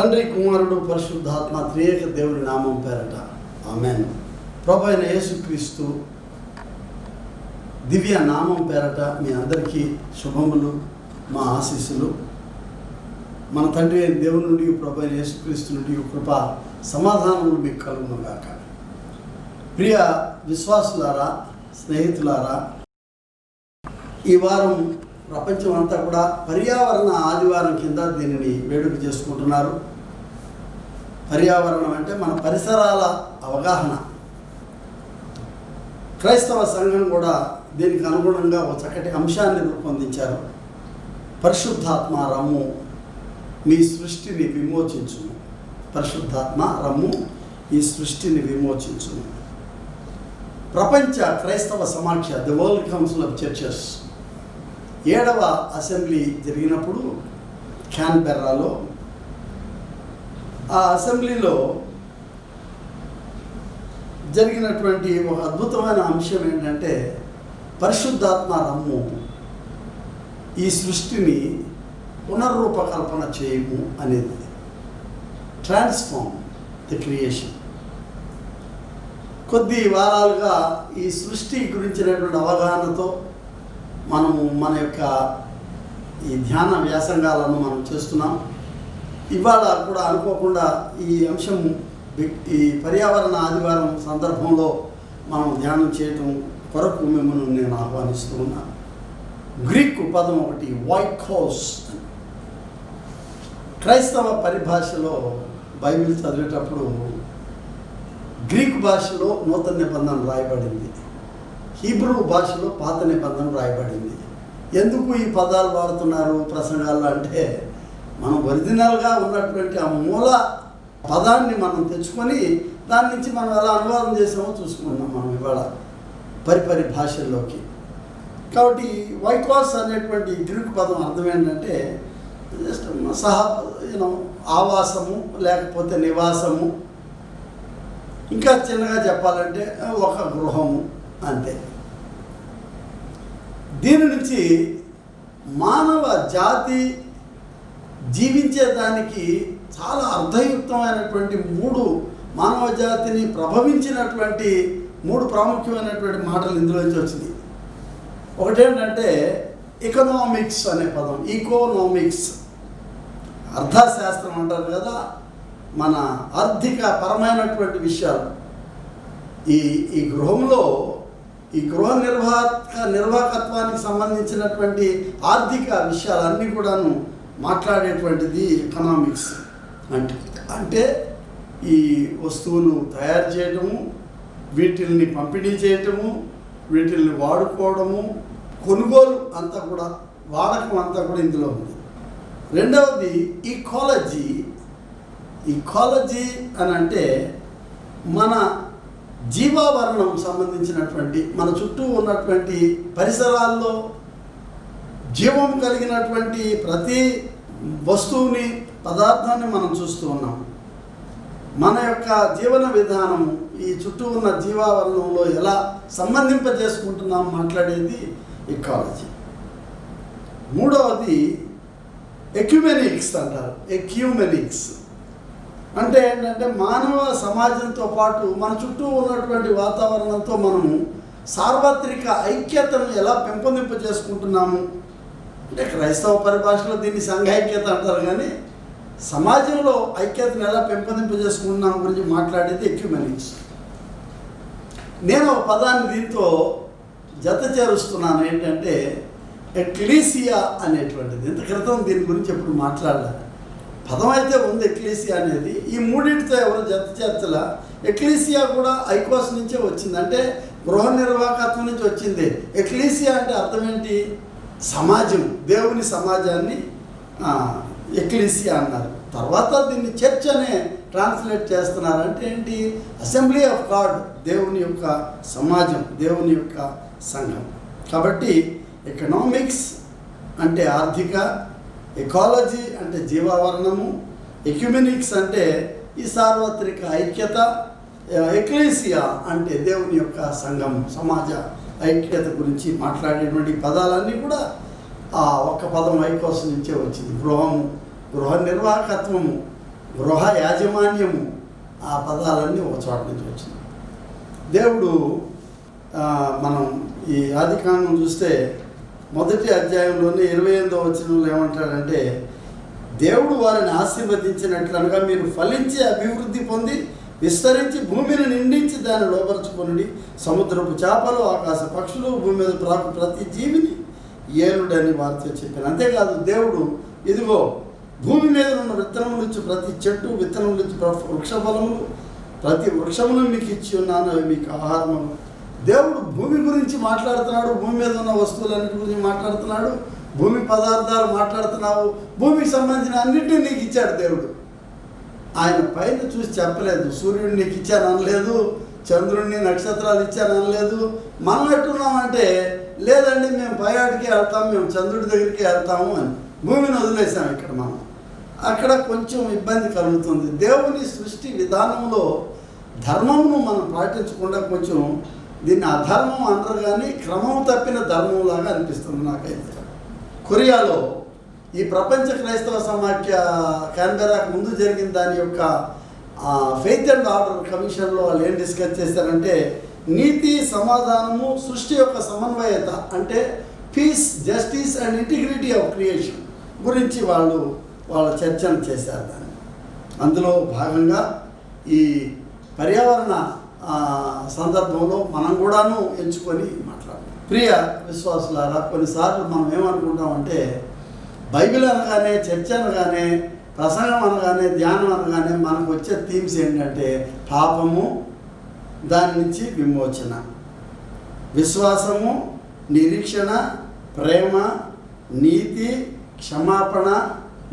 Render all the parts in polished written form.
తండ్రి, కుమారుడు, పరిశుద్ధాత్మ త్రియేక దేవుని నామం పేరట ఆమేన్. ప్రభు అయిన యేసుక్రీస్తు దివ్య నామం పేరట మీ అందరికీ శుభములు, మా ఆశీస్సులు. మన తండ్రి అయిన దేవుని నుండి, ప్రభు అయిన యేసుక్రీస్తు నుండి కృప సమాధానములు మీకు కలుగునుగాక. ప్రియ విశ్వాసులారా, స్నేహితులారా, ఈ వారం ప్రపంచం అంతా కూడా పర్యావరణ ఆదివారం కింద దీనిని వేడుక చేసుకుంటున్నారు. పర్యావరణం అంటే మన పరిసరాల అవగాహన. క్రైస్తవ సంఘం కూడా దీనికి అనుగుణంగా ఒక చక్కటి అంశాన్ని రూపొందించారు. పరిశుద్ధాత్మ రమ్ము మీ సృష్టిని విమోచించును. పరిశుద్ధాత్మ రమ్ము ఈ సృష్టిని విమోచించును. ప్రపంచ క్రైస్తవ సమాఖ్య, the world council of churches 7వ అసెంబ్లీ జరిగినప్పుడు క్యాన్బెర్రాలో, ఆ అసెంబ్లీలో జరిగినటువంటి ఒక అద్భుతమైన అంశం ఏంటంటే పరిశుద్ధాత్మ రమ్ము ఈ సృష్టిని పునర్రూపకల్పన చేయము అనేది. Transform the creation. కొద్ది వారాలుగా ఈ సృష్టి గురించినటువంటి అవగాహనతో మనము మన యొక్క ఈ ధ్యాన వ్యాసంగాలను మనం చేస్తున్నాం. ఇవాళ కూడా అనుకోకుండా ఈ అంశం ఈ పర్యావరణ ఆదివారం సందర్భంలో మనం ధ్యానం చేయటం కొరకు మిమ్మల్ని నేను ఆహ్వానిస్తూ ఉన్నాను. గ్రీకు పదం ఒకటి వైకోస్. క్రైస్తవ పరిభాషలో బైబిల్ చదివేటప్పుడు గ్రీకు భాషలో నూతన నిబంధన రాయబడింది, హీబ్రూ భాషలో పాత నిబంధన రాయబడింది. ఎందుకు ఈ పదాలు వాడుతున్నారు ప్రసంగాల్లో అంటే, మనం ఒరిజినల్గా ఉన్నటువంటి ఆ మూల పదాన్ని మనం తెచ్చుకొని దాని నుంచి మనం ఎలా అనువాదం చేసామో చూసుకున్నాం మనం ఇవాళ పరిపరి భాషల్లోకి. కాబట్టి వైకోస్ అనేటువంటి గ్రీకు పదం అర్థం ఏంటంటే జస్ట్ ఆవాసము లేకపోతే నివాసము, ఇంకా చిన్నగా చెప్పాలంటే ఒక గృహము, అంతే. దీని నుంచి మానవ జాతి జీవించేదానికి చాలా అర్థయుక్తమైనటువంటి మానవ జాతిని ప్రభవించినటువంటి 3 ప్రాముఖ్యమైనటువంటి మాటలు ఇందులోంచి వచ్చింది. ఒకటేంటంటే ఎకనామిక్స్ అనే పదం. ఈకోనామిక్స్, అర్థశాస్త్రం అంటారు కదా, మన ఆర్థిక పరమైనటువంటి విషయాలు. ఈ గృహంలో ఈ గృహ నిర్వాహకత్వానికి సంబంధించినటువంటి ఆర్థిక విషయాలన్నీ కూడాను మాట్లాడేటువంటిది ఎకనామిక్స్. అంటే ఈ వస్తువును తయారు చేయటము, వీటిల్ని పంపిణీ చేయటము, వీటిల్ని వాడుకోవడము, కొనుగోలు అంతా కూడా, వాడకం అంతా కూడా ఇందులో ఉంది. రెండవది ఈకాలజీ. ఈకాలజీ అని అంటే మన జీవావరణం సంబంధించినటువంటి, మన చుట్టూ ఉన్నటువంటి పరిసరాల్లో జీవం కలిగినటువంటి ప్రతి వస్తువుని, పదార్థాన్ని మనం చూస్తూ ఉన్నాం. మన యొక్క జీవన విధానం ఈ చుట్టూ ఉన్న జీవావరణంలో ఎలా సంబంధింపజేసుకుంటున్నాం మాట్లాడేది ఈకాలజీ. మూడవది ఎక్యుమెనిక్స్ అంటారు. ఎక్యుమెనిక్స్ అంటే ఏంటంటే మానవ సమాజంతో పాటు మన చుట్టూ ఉన్నటువంటి వాతావరణంతో మనము సార్వత్రిక ఐక్యతను ఎలా పెంపొందింపజేసుకుంటున్నాము అంటే, క్రైస్తవ పరిభాషలో దీన్ని సంఘైక్యత అంటారు, కానీ సమాజంలో ఐక్యతను ఎలా పెంపొందింపజేసుకుంటున్నాము గురించి మాట్లాడేది ఎక్యుమెనిక్స్. నేను ఒక పదాన్ని దీంతో జత చేరుస్తున్నాను. ఏంటంటే ఎక్లీసియా అనేటువంటిది. ఇంత క్రితం దీని గురించి ఎప్పుడు మాట్లాడలేదు. పదం అయితే ఉంది ఎక్లీసియా అనేది. ఈ మూడింటితో ఎవరు జత చేర్చలా. ఎక్లీసియా కూడా ఐకోస్ నుంచే వచ్చింది, అంటే గృహ నిర్వాహకత్వం నుంచి వచ్చింది. ఎక్లీసియా అంటే అర్థం ఏంటి? సమాజం, దేవుని సమాజాన్ని ఎక్లీసియా అన్నారు. తర్వాత దీన్ని చర్చ్ అనే ట్రాన్స్లేట్ చేస్తున్నారు. అంటే ఏంటి? అసెంబ్లీ ఆఫ్ గాడ్, దేవుని యొక్క సమాజం, దేవుని యొక్క సంఘం. కాబట్టి ఎకనామిక్స్ అంటే ఆర్థిక, ఎకాలజీ అంటే జీవావరణము, ఎక్యుమెనిక్స్ అంటే ఈ సార్వత్రిక ఐక్యత, ఎక్లీసియా అంటే దేవుని యొక్క సంఘం, సమాజ ఐక్యత గురించి మాట్లాడేటువంటి పదాలన్నీ కూడా ఆ ఒక్క పదం ఐకోస్ నుంచే వచ్చింది. గృహము, గృహ నిర్వాహకత్వము, గృహ యాజమాన్యము, ఆ పదాలన్నీ ఒక చోట నుంచి వచ్చినాయి. దేవుడు మనం ఈ ఆదికాండం చూస్తే మొదటి అధ్యాయంలోనే 28వ వచనంలో ఏమంటాడంటే, దేవుడు వారిని ఆశీర్వదించినట్లనగా మీరు ఫలించి అభివృద్ధి పొంది విస్తరించి భూమిని నిండించి దాన్ని లోపరుచుకొనుడి. సముద్రపు చేపలు, ఆకాశ పక్షులు, భూమి మీద ప్రాకు ప్రతి జీవిని ఏలుడని వారితో చెప్పాను. అంతేకాదు దేవుడు ఇదిగో భూమి మీద ఉన్న విత్తనము నుంచి ప్రతి చెట్టు, విత్తనం నుంచి వృక్షఫలములు, ప్రతి వృక్షమును మీకు ఇచ్చి ఉన్నాను, అవి మీకు ఆహారము. దేవుడు భూమి గురించి మాట్లాడుతున్నాడు, భూమి మీద ఉన్న వస్తువులన్నిటి గురించి మాట్లాడుతున్నాడు, భూమి పదార్థాలు మాట్లాడుతున్నావు, భూమికి సంబంధించిన అన్నింటినీ నీకు ఇచ్చాడు దేవుడు. ఆయన పైన చూసి చెప్పలేదు, సూర్యుడిని నీకు ఇచ్చాను అనలేదు, చంద్రుడిని నక్షత్రాలు ఇచ్చాను అనలేదు. మనం ఎట్టున్నామంటే లేదండి మేము పై ఆడికి వెళ్తాము, మేము చంద్రుడి దగ్గరికి వెళ్తాము అని భూమిని వదిలేసాం. ఇక్కడ మనం అక్కడ కొంచెం ఇబ్బంది కలుగుతుంది. దేవుని సృష్టి విధానంలో ధర్మమును మనం పాటించకుండా కొంచెం దీన్ని అధర్మం అనరు, కానీ క్రమం తప్పిన ధర్మంలాగా అనిపిస్తుంది నాకైతే. కొరియాలో ఈ ప్రపంచ క్రైస్తవ సమాఖ్య క్యాన్బెరాకు ముందు జరిగిన దాని యొక్క ఫెయిత్ అండ్ ఆర్డర్ కమిషన్లో వాళ్ళు ఏం డిస్కస్ చేశారంటే, నీతి, సమాధానము, సృష్టి యొక్క సమన్వయత అంటే peace, justice and integrity of creation గురించి వాళ్ళ చర్చను చేశారు. దాన్ని అందులో భాగంగా ఈ పర్యావరణ సందర్భంలో మనం కూడాను ఎంచుకొని మాట్లాడాలి. ప్రియ విశ్వాసులారా, కొన్నిసార్లు మనం ఏమనుకుంటామంటే బైబిల్ అనగానే, చర్చ అనగానే, ప్రసంగం అనగానే, ధ్యానం అనగానే మనకు వచ్చే థీమ్స్ ఏంటంటే పాపము, దాని నుంచి విమోచన, విశ్వాసము, నిరీక్షణ, ప్రేమ, నీతి, క్షమాపణ,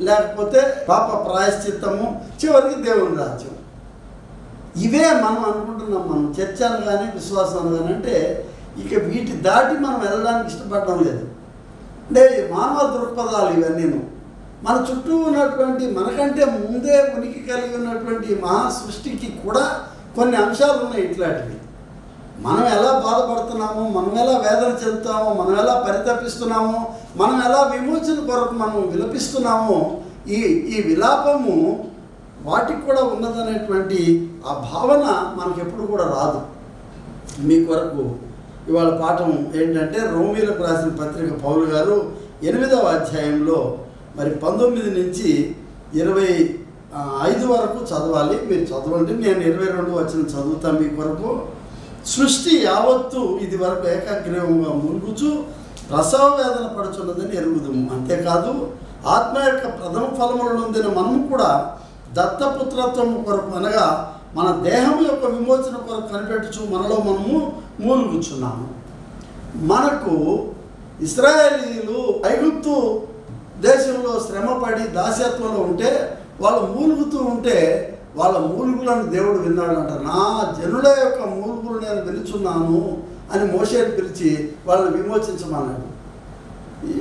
లేకపోతే పాప ప్రాయశ్చిత్తము, చివరికి దేవుని రాజ్యం. ఇవే మనం అనుకుంటున్నాం. మనం చర్చ అనగానే, విశ్వాసం అనగానే అంటే ఇక వీటి దాటి మనం వెళ్ళడానికి ఇష్టపడడం లేదు. అంటే మానవ దృక్పథాలు ఇవన్నీ. మన చుట్టూ ఉన్నటువంటి, మనకంటే ముందే ఉనికి కలిగి ఉన్నటువంటి మహా సృష్టికి కూడా కొన్ని అంశాలు ఉన్నాయి ఇట్లాంటివి. మనం ఎలా బాధపడుతున్నామో, మనం ఎలా వేదన చెందుతామో, మనం ఎలా పరితపిస్తున్నామో, మనం ఎలా విమోచన కొరకు మనం విలపిస్తున్నామో, ఈ విలాపము వాటికి కూడా ఉన్నదనేటువంటి ఆ భావన మనకు ఎప్పుడు కూడా రాదు. మీ కొరకు ఇవాళ పాఠం ఏంటంటే రోమీలకు రాసిన పత్రిక పౌలు గారు 8వ అధ్యాయంలో మరి 19 నుంచి 25 వరకు చదవాలి. మీరు చదవండి, నేను 22 వచనం చదువుతాను మీ కొరకు. సృష్టి యావత్తు ఇది వరకు ఏకాగ్రీవంగా మునుగుచు ప్రసవ వేదన పడుచున్నదని ఎరుగుదుము. అంతేకాదు ఆత్మ యొక్క ప్రథమ ఫలములను పొందిన మనము కూడా దత్తపుత్రత్వము కొరకు అనగా మన దేహం యొక్క విమోచన కొరకు కనిపెట్టుచు మనలో మనము మూలుగుచున్నాము. మనకు ఇశ్రాయేలీయులు ఐగుప్తు దేశంలో శ్రమపడి దాస్యత్వంలో ఉంటే వాళ్ళు మూలుగుతూ ఉంటే వాళ్ళ మూలుగులను దేవుడు విన్నాడంట. నా జనుల యొక్క మూలుగులు నేను వినుచున్నాను అని మోషేని పిలిచి వాళ్ళని విమోచించమన్నాడు.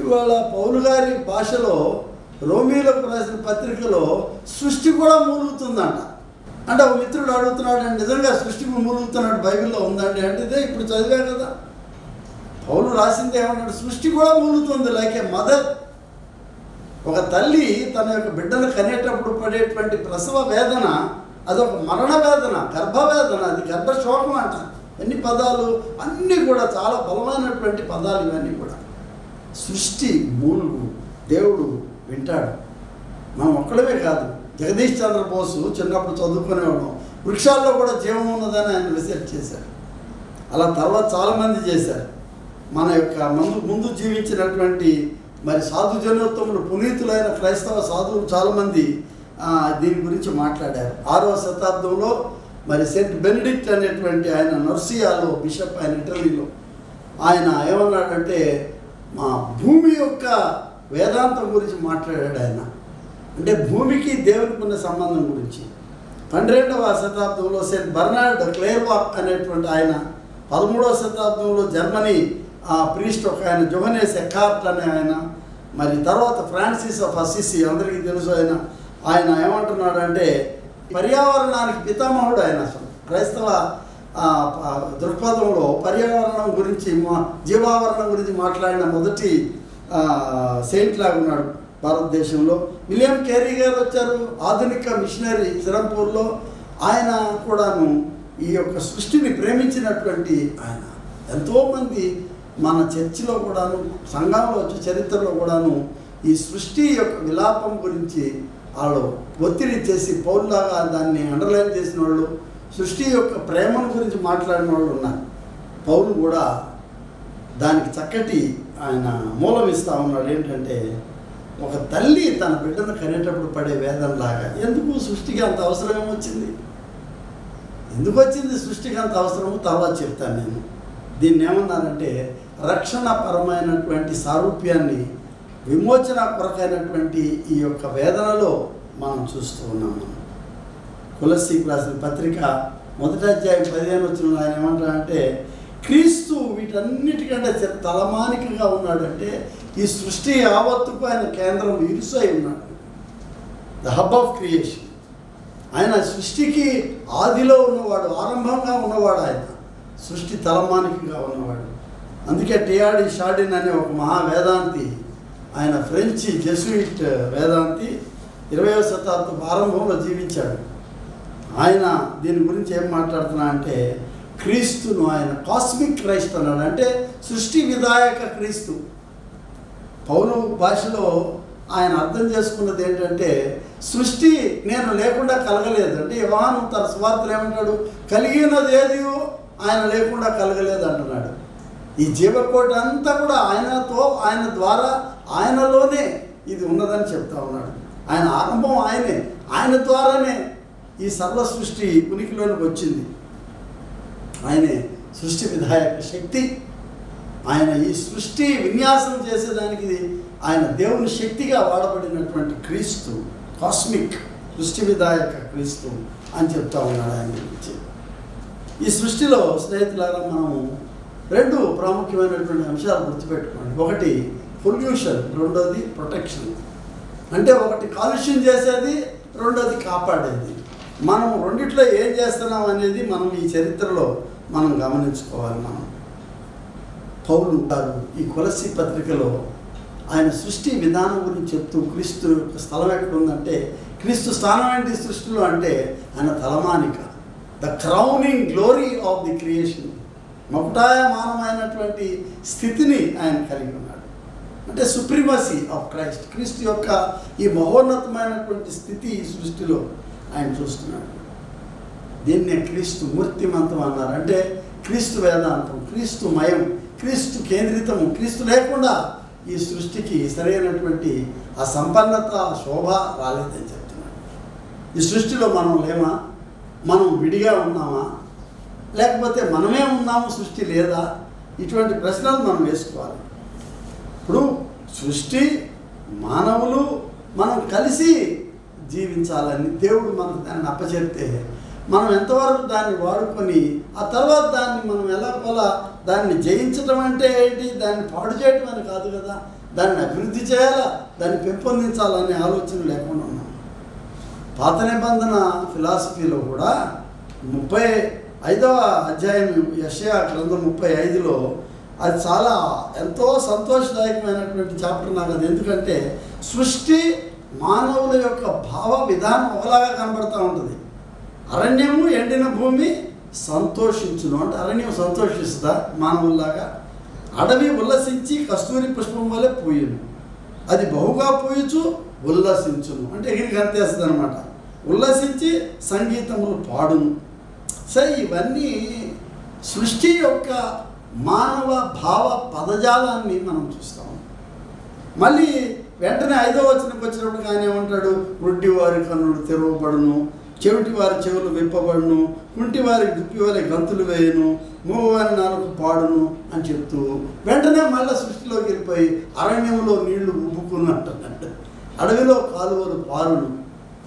ఇవాళ పౌలు గారి భాషలో రోమీలకు రాసిన పత్రికలో సృష్టి కూడా మూలుగుతుందంట. అంటే ఒక మిత్రుడు అడుగుతున్నాడు, నిజంగా సృష్టికి మూలుగుతున్నాడు బైబిల్లో ఉందండి అంటే, ఇదే ఇప్పుడు చదివా కదా. పౌలు రాసింది ఏమన్నాడు, సృష్టి కూడా మూలుగుతుంది. లైక్ ఏ మదర్, ఒక తల్లి తన యొక్క బిడ్డను కనేటప్పుడు పడేటువంటి ప్రసవ వేదన అదొక మరణ వేదన, గర్భవేదన, అది గర్భశోకం అంట. ఎన్ని పదాలు, అన్నీ కూడా చాలా బలమైనటువంటి పదాలు ఇవన్నీ కూడా. సృష్టి మూలుగు దేవుడు వింటాడు. మనం ఒక్కడమే కాదు, జగదీష్ చంద్రబోసు చిన్నప్పుడు చదువుకునేవాడు, వృక్షాల్లో కూడా జీవం ఉన్నదని ఆయన రీసెర్చ్ చేశాడు. అలా తర్వాత చాలామంది చేశారు. మన యొక్క ముందు జీవించినటువంటి మరి సాధు జనోత్తములు, పునీతులైన క్రైస్తవ సాధువులు చాలామంది దీని గురించి మాట్లాడారు. 6వ శతాబ్దంలో మరి సెయింట్ బెనిడిక్ట్ అనేటువంటి ఆయన నర్సియాలో బిషప్, ఆయన ఇటలీలో, ఆయన ఏమన్నాడంటే మా భూమి యొక్క వేదాంతం గురించి మాట్లాడాడు ఆయన. అంటే భూమికి దేవునికి ఉన్న సంబంధం గురించి. 12వ శతాబ్దంలో సెయింట్ బర్నార్డ్ క్లేర్వాక్ అనేటువంటి ఆయన, 13వ శతాబ్దంలో జర్మనీ ప్రీస్ట్ ఒక ఆయన జోహనేస్ ఎకార్ట్ అనే ఆయన, మరి తర్వాత ఫ్రాన్సిస్ ఆఫ్ అసిసి అందరికీ తెలుసు. ఆయన ఏమంటున్నాడంటే పర్యావరణానికి పితామహుడు ఆయన. అసలు క్రైస్తవ దృక్పథంలో పర్యావరణం గురించి, జీవావరణం గురించి మాట్లాడిన మొదటి సెయింట్ లాగా ఉన్నాడు. భారతదేశంలో. విలియం కేరీ గారు వచ్చారు, ఆధునిక మిషనరీ శ్రీరాంపూర్లో. ఆయన కూడాను ఈ యొక్క సృష్టిని ప్రేమించినటువంటి ఆయన. ఎంతోమంది మన చర్చిలో కూడాను, సంఘంలో వచ్చే చరిత్రలో కూడాను ఈ సృష్టి యొక్క విలాపం గురించి వాళ్ళు ఒత్తిడి చేసి పౌరులాగా దాన్ని అండర్లైన్ చేసిన వాళ్ళు, సృష్టి యొక్క ప్రేమను గురించి మాట్లాడిన వాళ్ళు ఉన్నారు. పౌలు కూడా దానికి చక్కటి ఆయన మూలం ఇస్తూ ఉన్నాడు. ఏంటంటే, ఒక తల్లి తన బిడ్డను కనేటప్పుడు పడే వేదనలాగా. ఎందుకు సృష్టికి అంత అవసరం ఏమొచ్చింది? ఎందుకు వచ్చింది సృష్టికి అంత అవసరము తర్వాత చెప్తాను నేను. దీన్ని ఏమన్నానంటే, రక్షణపరమైనటువంటి సారూప్యాన్ని, విమోచన కొరకైనటువంటి ఈ యొక్క వేదనలో మనం చూస్తూ ఉన్నాము. కొలస్సీకి రాసిన పత్రిక 1వ అధ్యాయం 15 వచ్చిన ఆయన ఏమంటారంటే, క్రీస్తు వీటన్నిటికంటే తలమానికగా ఉన్నాడంటే, ఈ సృష్టి యావత్తుకు ఆయన కేంద్రం ఇరుసై ఉన్నాడు. The hub of creation. ఆయన సృష్టికి ఆదిలో ఉన్నవాడు, ఆరంభంగా ఉన్నవాడు. ఆయన సృష్టి తలమానికగా ఉన్నవాడు. అందుకే టియాడి షాడిన్ అనే ఒక మహా వేదాంతి, ఆయన ఫ్రెంచ్ జెస్యూయిట్ వేదాంతి, 20వ శతాబ్దపు ఆరంభంలో జీవించాడు. ఆయన దీని గురించి ఏం మాట్లాడుతున్నా అంటే, క్రీస్తును ఆయన కాస్మిక్ క్రైస్ట్ అన్నాడు. అంటే సృష్టి విధాయక క్రీస్తు. పౌలు భాషలో ఆయన అర్థం చేసుకున్నది ఏంటంటే, సృష్టి నేను లేకుండా కలగలేదు. అంటే యోహాను తన సువార్తలు ఏమంటాడు, కలిగినది ఏది ఆయన లేకుండా కలగలేదు అంటున్నాడు. ఈ జీవకోటి అంతా కూడా ఆయనతో, ఆయన ద్వారా, ఆయనలోనే ఇది ఉన్నదని చెప్తా ఉన్నాడు. ఆయన ఆరంభం ఆయనే, ఆయన ద్వారానే ఈ సర్వ సృష్టి ఉనికిలోనికి వచ్చింది. ఆయనే సృష్టి విధాయక శక్తి. ఆయన ఈ సృష్టి విన్యాసం చేసేదానికి ఆయన దేవుని శక్తిగా వాడబడినటువంటి క్రీస్తు, కాస్మిక్ సృష్టి విధాయక క్రీస్తు అని చెప్తా ఉన్నాడు ఆయన గురించి. ఈ సృష్టిలో స్నేహితులారా, మనము 2 ప్రాముఖ్యమైనటువంటి అంశాలు గుర్తుపెట్టుకోండి. ఒకటి పొల్యూషన్, రెండోది ప్రొటెక్షన్. అంటే ఒకటి కాలుష్యం చేసేది, రెండోది కాపాడేది. మనం రెండిట్లో ఏం చేస్తున్నాం అనేది మనం ఈ చరిత్రలో మనం గమనించుకోవాలి. మనం పౌలు గారు ఈ కొలస్సీ పత్రికలో ఆయన సృష్టి విధానం గురించి చెప్తూ, క్రీస్తు యొక్క స్థలం ఎక్కడ ఉందంటే, క్రీస్తు స్థానం ఏంటి సృష్టిలో అంటే ఆయన తలమానిక, the crowning glory of the creation. మకుటాయమానమైనటువంటి స్థితిని ఆయన కలిగి ఉన్నాడు. అంటే సుప్రీమసీ ఆఫ్ క్రైస్ట్, క్రీస్తు యొక్క ఈ మహోన్నతమైనటువంటి స్థితి ఈ సృష్టిలో ఆయన చూస్తున్నాడు. దీన్నే క్రీస్తు మూర్తిమంతం అన్నారు. అంటే క్రీస్తు వేదాంతం, క్రీస్తు మయం, క్రీస్తు కేంద్రితము. క్రీస్తు లేకుండా ఈ సృష్టికి సరైనటువంటి ఆ సంపన్నత, శోభ రాలేదని చెప్తున్నాడు. ఈ సృష్టిలో మనం లేమా? మనం విడిగా ఉన్నామా? లేకపోతే మనమే ఉన్నాము, సృష్టి లేదా? ఇటువంటి ప్రశ్నలు మనం వేసుకోవాలి. ఇప్పుడు సృష్టి, మానవులు మనం కలిసి జీవించాలని దేవుడు మనకు దాన్ని అప్పచెప్తే, మనం ఎంతవరకు దాన్ని వాడుకొని ఆ తర్వాత దాన్ని మనం ఎలాగోలా దాన్ని జయించడం అంటే ఏంటి, దాన్ని పాడు చేయడం అని కాదు కదా, దాన్ని అభివృద్ధి చేయాలా, దాన్ని పెంపొందించాలనే ఆలోచన లేకుండా ఉన్నాం. పాత నిబంధన ఫిలాసఫీలో కూడా 35వ అధ్యాయం యెషయా గ్రంథం 35లో అది చాలా ఎంతో సంతోషదాయకమైనటువంటి చాప్టర్ నాకు అది. ఎందుకంటే సృష్టి మానవుల యొక్క భావ విధానం ఒకలాగా కనబడుతూ ఉంటుంది. అరణ్యము, ఎండిన భూమి సంతోషించును అంటే అరణ్యం సంతోషిస్తుందా మానవుల్లాగా? అడవి ఉల్లసించి కస్తూరి పుష్పం వల్లే పూయును, అది బహుగా పూయచు ఉల్లసించును అంటే ఎగిరి గంతేస్తుంది అనమాట. ఉల్లసించి సంగీతములు పాడును. సరే, ఇవన్నీ సృష్టి యొక్క మానవ భావ పదజాలాన్ని మనం చూస్తాం. మళ్ళీ వెంటనే 5వ వచనంకి వచ్చినప్పుడు ఆయన ఏమంటాడు, గుడ్డి వారి కన్నులు తెరవబడును, చెవిటి వారి చెవులు విప్పబడును, కుంటి వారికి దుప్పి వలె గంతులు వేయును, మూగవారి నాలుగు పాడును అని చెప్తూ వెంటనే మళ్ళీ సృష్టిలోకి వెళ్ళిపోయి అరణ్యంలో నీళ్లు ఉబ్బుకును అంటున్నట్టు, అడవిలో కాలువలు పారును,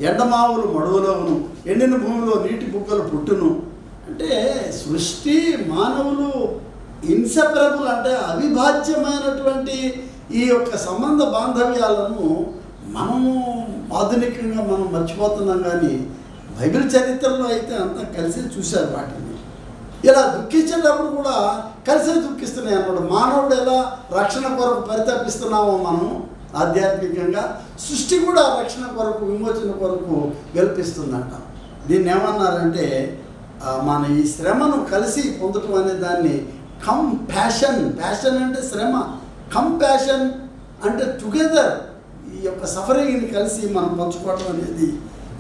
ఎండమావులు మడువలోను, ఎండిన భూమిలో నీటి బుగ్గలు పుట్టును. అంటే సృష్టి మానవులు ఇన్సెపరబుల్, అంటే అవిభాజ్యమైనటువంటి ఈ యొక్క సంబంధ బాంధవ్యాలను మనము ఆధునికంగా మనం మర్చిపోతున్నాం. కానీ బైబిల్ చరిత్రలో అయితే అంతా కలిసి చూశారు వాటిని. ఇలా దుఃఖించేటప్పుడు కూడా కలిసి దుఃఖిస్తున్నాయి అన్నమాట. మానవుడు ఎలా రక్షణ కొరకు పరితపిస్తున్నామో మనం ఆధ్యాత్మికంగా. సృష్టి కూడా రక్షణ కొరకు, విమోచన కొరకు గెలిపిస్తుందంట. దీన్ని ఏమన్నారంటే మన ఈ శ్రమను కలిసి పొందటం అనే దాన్ని కంపాషన్, ప్యాషన్ అంటే శ్రమ, కంపాషన్ అంటే టుగెదర్ ఈ యొక్క సఫరింగ్ని కలిసి మనం పంచుకోవడం అనేది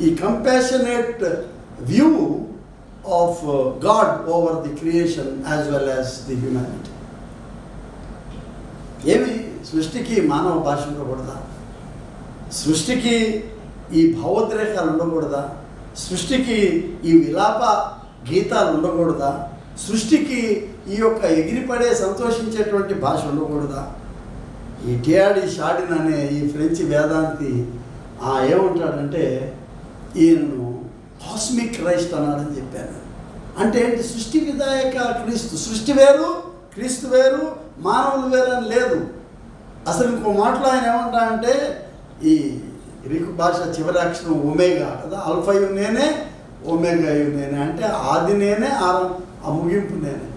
ఈ compassionate view of God over the creation as well as the humanity. ఏమి సృష్టికి మానవ భాష ఉండకూడదా? సృష్టికి ఈ భావోద్రేకాలు ఉండకూడదా? సృష్టికి ఈ విలాప గీతాలు ఉండకూడదా? సృష్టికి ఈ యొక్క ఎగిరిపడే సంతోషించేటువంటి భాష ఉండకూడదా? ఈ టియాడి షాడిన్ అనే ఈ ఫ్రెంచ్ వేదాంతి ఏమంటాడంటే ఈయనను కాస్మిక్ క్రైస్ట్ అన్నాడని చెప్పాను. అంటే ఏంటి? సృష్టి విధాయక క్రీస్తు. సృష్టి వేరు, క్రీస్తు వేరు, మానవులు వేరు అని లేదు. అసలు ఇంకో మాటలో ఆయన ఏమంటాడంటే ఈ గ్రీకు భాష చివరి అక్షరం ఒమేగా కదా, ఆల్ఫాయు నేనే, ఒమేగాయు నేనే, అంటే ఆది నేనే, ఆ ముగింపు నేనే.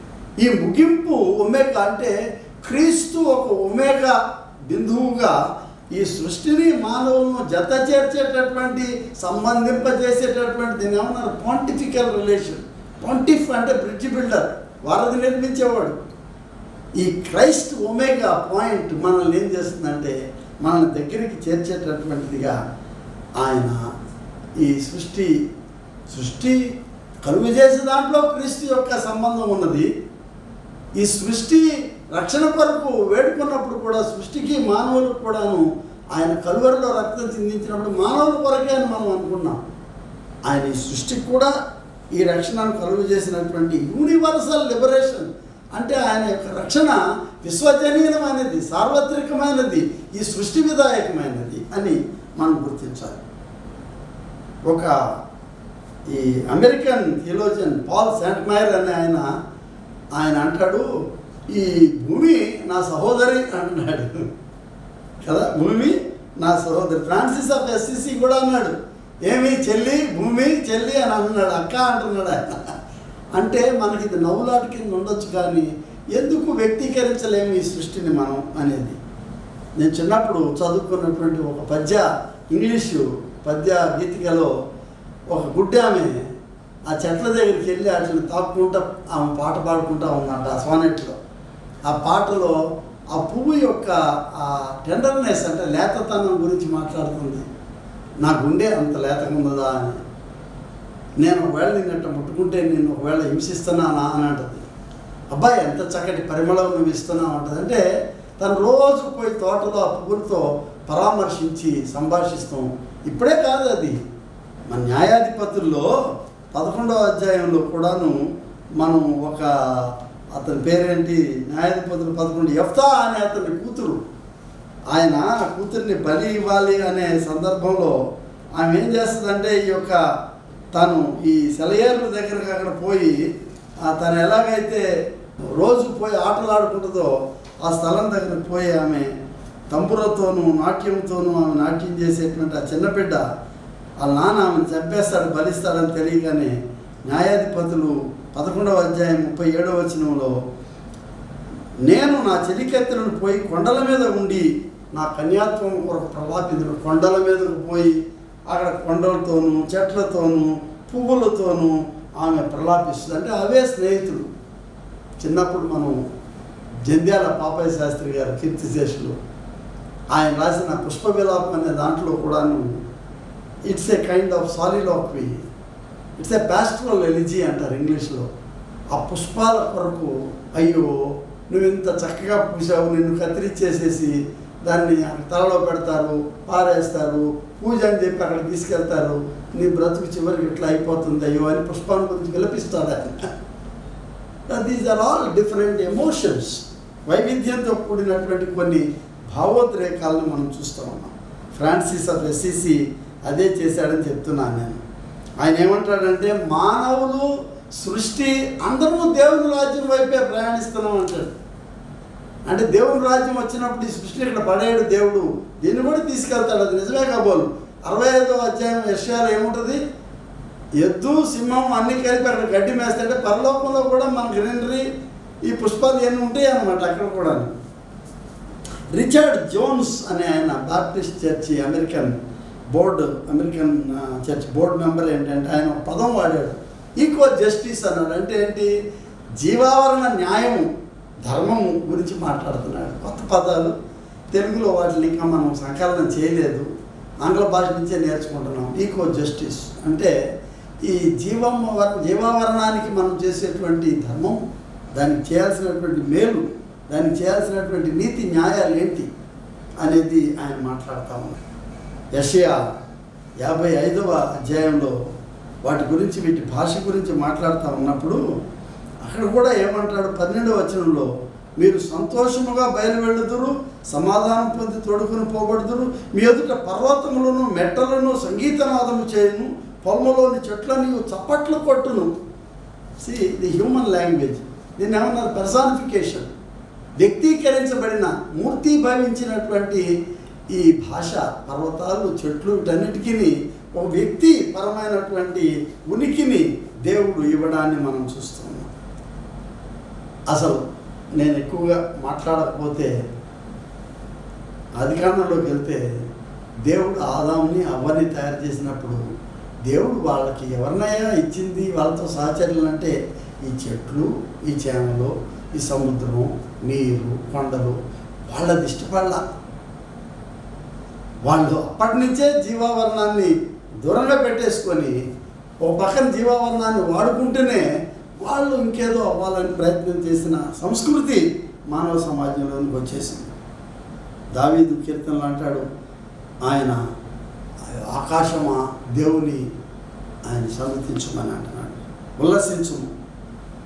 ఈ ముగింపు ఒమేగా అంటే క్రీస్తు ఒక ఒమేగా బిందువుగా ఈ సృష్టిని మానవులను జత చేర్చేటటువంటి, సంబంధింపజేసేటటువంటి దీన్ని ఏమన్నారు? పాంటిఫికల్ రిలేషన్. పాంటిఫ్ అంటే బ్రిడ్జ్ బిల్డర్, వారధి నిర్మించేవాడు. ఈ క్రైస్ట్ ఒమేగా పాయింట్ మనల్ని ఏం చేస్తుందంటే మనల్ని దగ్గరికి చేర్చేటటువంటిదిగా ఆయన ఈ సృష్టి కలుగు చేసే దాంట్లో క్రీస్తు యొక్క సంబంధం ఉన్నది. ఈ సృష్టి రక్షణ కొరకు వేడుకున్నప్పుడు కూడా సృష్టికి మానవులకు కూడాను ఆయన కలువరిలో రక్తం చిందించినప్పుడు మానవుల కొరకే అని మనం అనుకున్నాం. ఆయన ఈ సృష్టికి కూడా ఈ రక్షణను కలుగు చేసినటువంటి యూనివర్సల్ లిబరేషన్. అంటే ఆయన యొక్క రక్షణ విశ్వజనీయమైనది, సార్వత్రికమైనది, ఈ సృష్టి విధాయకమైనది అని మనం గుర్తించాలి. ఈ అమెరికన్ థియోలోజియన్ పాల్ శాంట్మైర్ అనే ఆయన అంటాడు, ఈ భూమి నా సహోదరి అంటున్నాడు కదా, భూమి నా సహోదరి. ఫ్రాన్సిస్ ఆఫ్ అసిసి కూడా అన్నాడు, ఏమి చెల్లి, భూమి చెల్లి అని అన్నాడు, అక్క అంటున్నాడు ఆయన. అంటే మనకి ఇది నవ్వులాట కింద ఉండొచ్చు, కానీ ఎందుకు వ్యక్తీకరించలేము ఈ సృష్టిని మనం అనేది. నేను చిన్నప్పుడు చదువుకున్నటువంటి ఒక ఇంగ్లీషు పద్య గీతికలో ఒక గుడ్డి ఆమె ఆ చెట్ల దగ్గరికి వెళ్ళి వాటిని తాక్కుంటా ఆమె పాట పాడుకుంటా ఉందంట ఆ సోనెట్లో. ఆ పాటలో ఆ పువ్వు యొక్క ఆ టెండర్నెస్ అంటే లేతతనం గురించి మాట్లాడుతుంది. నా గుండె అంత లేతగా ఉన్నదా అని, నేను ఒకవేళ నిన్నట్టు ముట్టుకుంటే నేను ఒకవేళ హింసిస్తున్నానా అని అంటుంది. అబ్బాయి ఎంత చక్కటి పరిమళం నువ్వు ఇస్తున్నావు అంటుంది. అంటే తను రోజు పోయి తోటలో ఆ పువ్వులతో పరామర్శించి సంభాషిస్తాం. ఇప్పుడే కాదు, అది మన న్యాయాధిపతుల్లో 11వ అధ్యాయంలో కూడాను మనం అతని పేరేంటి, న్యాయాధిపతులు 11 యెఫ్తా అనే అతని కూతురు, ఆయన కూతుర్ని బలి ఇవ్వాలి అనే సందర్భంలో ఆమె ఏం చేస్తుందంటే తను ఈ సెలయేర్ల దగ్గరకు అక్కడ పోయి తను ఎలాగైతే రోజు పోయి ఆటలాడుకుంటుందో ఆ స్థలం దగ్గరకు పోయి ఆమె తంబురతోనూ నాట్యంతోనూ ఆమె నాట్యం చేసేటువంటి ఆ చిన్న బిడ్డ వాళ్ళ నాన్న ఆమెను చంపేస్తాడు, బలిస్తాడని తెలియగానే న్యాయాధిపతులు 11వ అధ్యాయం 37వ వచనంలో, నేను నా చెలికెత్తెలను పోయి కొండల మీద ఉండి నా కన్యాత్వం కొరకు ప్రలాపించుడు. కొండల మీదకు పోయి అక్కడ కొండలతోనూ చెట్లతోనూ పువ్వులతోనూ ఆమె ప్రలాపిస్తుంది. అంటే అవే స్నేహితులు. చిన్నప్పుడు మనం జంధ్యాల పాపయ్య శాస్త్రి గారు కీర్తిశేషులు ఆయన రాసిన పుష్ప విలాపం అనే దాంట్లో కూడాను it's a kind of soliloquy, it's a pastoral elegy అంటారు ఇంగ్లీష్లో. ఆ పుష్పాల కొరకు, అయ్యో నువ్వు ఇంత చక్కగా పూసావు, నిన్ను కత్తిరించేసేసి దాన్ని తలలో పెడతారు, పారేస్తారు, పూజ అని చెప్పి అక్కడ తీసుకెళ్తారు, నీ బ్రతుకు చివరికి ఇట్లా అయిపోతుంది అయ్యో అని పుష్పాన్ని గురించి విలపిస్తాడు ఆయన. These are all different emotions. వైవిధ్యంతో కూడినటువంటి కొన్ని భావోద్రేకాలను మనం చూస్తూ ఉన్నాం. ఫ్రాన్సిస్ ఆఫ్ అసిసి అదే చేశాడని చెప్తున్నాను నేను. ఆయన ఏమంటాడంటే మానవులు, సృష్టి అందరూ దేవుని రాజ్యం వైపే ప్రయాణిస్తున్నాం అంటాడు. అంటే దేవుని రాజ్యం వచ్చినప్పుడు ఈ సృష్టిని ఇక్కడ పడేయడు దేవుడు, దీన్ని కూడా తీసుకెళ్తాడు. అది నిజమే కాబోలు. 65వ అధ్యాయం యెషయాలో ఏముంటుంది, ఎద్దు సింహం అన్నీ కలిపి అక్కడ గడ్డి మేస్తుంటే పరలోకంలో కూడా మన గ్రీనరీ ఈ పుష్పాలు ఎన్ని ఉంటాయి అన్నమాట. అక్కడ కూడా రిచర్డ్ జోన్స్ అనే ఆయన Baptist church American church board member ఏంటంటే ఆయన ఒక పదం వాడాడు, ఈక్వల్ జస్టిస్ అన్నాడు. అంటే ఏంటి? జీవావరణ న్యాయం, ధర్మము గురించి మాట్లాడుతున్నాడు. కొత్త పదాలు తెలుగులో వాటిని ఇంకా మనం సంకలనం చేయలేదు, ఆంగ్ల భాష నుంచే నేర్చుకుంటున్నాం. ఈక్వల్ జస్టిస్ అంటే ఈ జీవావరణానికి మనం చేసేటువంటి ధర్మం, దానికి చేయాల్సినటువంటి మేలు, దానికి చేయాల్సినటువంటి నీతి న్యాయాలు ఏంటి అనేది ఆయన మాట్లాడుతూ ఉన్నారు. యెషయా 55వ అధ్యాయంలో వాటి గురించి, వీటి భాష గురించి మాట్లాడుతూ ఉన్నప్పుడు అక్కడ కూడా ఏమంటాడు? 12వ వచనంలో, మీరు సంతోషముగా బయలువెళ్ళుదురు, సమాధానం పొంది తోడుకుని పోబడుదురు, మీ ఎదుట పర్వతములను మెట్టలను సంగీతనాదము చేయును, పొలములోని చెట్లను చప్పట్లు కొట్టును. సి ది హ్యూమన్ లాంగ్వేజ్, దీన్ని ఏమన్నారు? పర్సానిఫికేషన్, వ్యక్తీకరించబడిన, మూర్తీభవించినటువంటి ఈ భాష, పర్వతాలు, చెట్లు, వీటన్నిటికీ ఒక వ్యక్తి పరమైనటువంటి ఉనికిని దేవుడు ఇవ్వడాన్ని మనం చూస్తున్నాం. అసలు నేను ఎక్కువగా మాట్లాడకపోతే, ఆదికాండంలోకి వెళ్తే దేవుడు ఆదాముని అవ్వని తయారు చేసినప్పుడు దేవుడు వాళ్ళకి ఎవరినైనా ఇచ్చింది వాళ్ళతో సహచర్యలు అంటే ఈ చెట్లు, ఈ చేమలు, ఈ సముద్రం, నీరు, కొండలు. వాళ్ళది ఇష్టపడాల. వాళ్ళు అప్పటి నుంచే జీవావరణాన్ని దూరంగా పెట్టేసుకొని ఒక పక్కన జీవావరణాన్ని వాడుకుంటూనే వాళ్ళు ఇంకేదో అవ్వాలని ప్రయత్నం చేసిన సంస్కృతి మానవ సమాజంలోనికి వచ్చేసింది. దావీదు కీర్తనలు అంటాడు, ఆయన ఆకాశమా దేవుని ఆయన సన్నతించమని అంటున్నాడు, ఉల్లసించుము.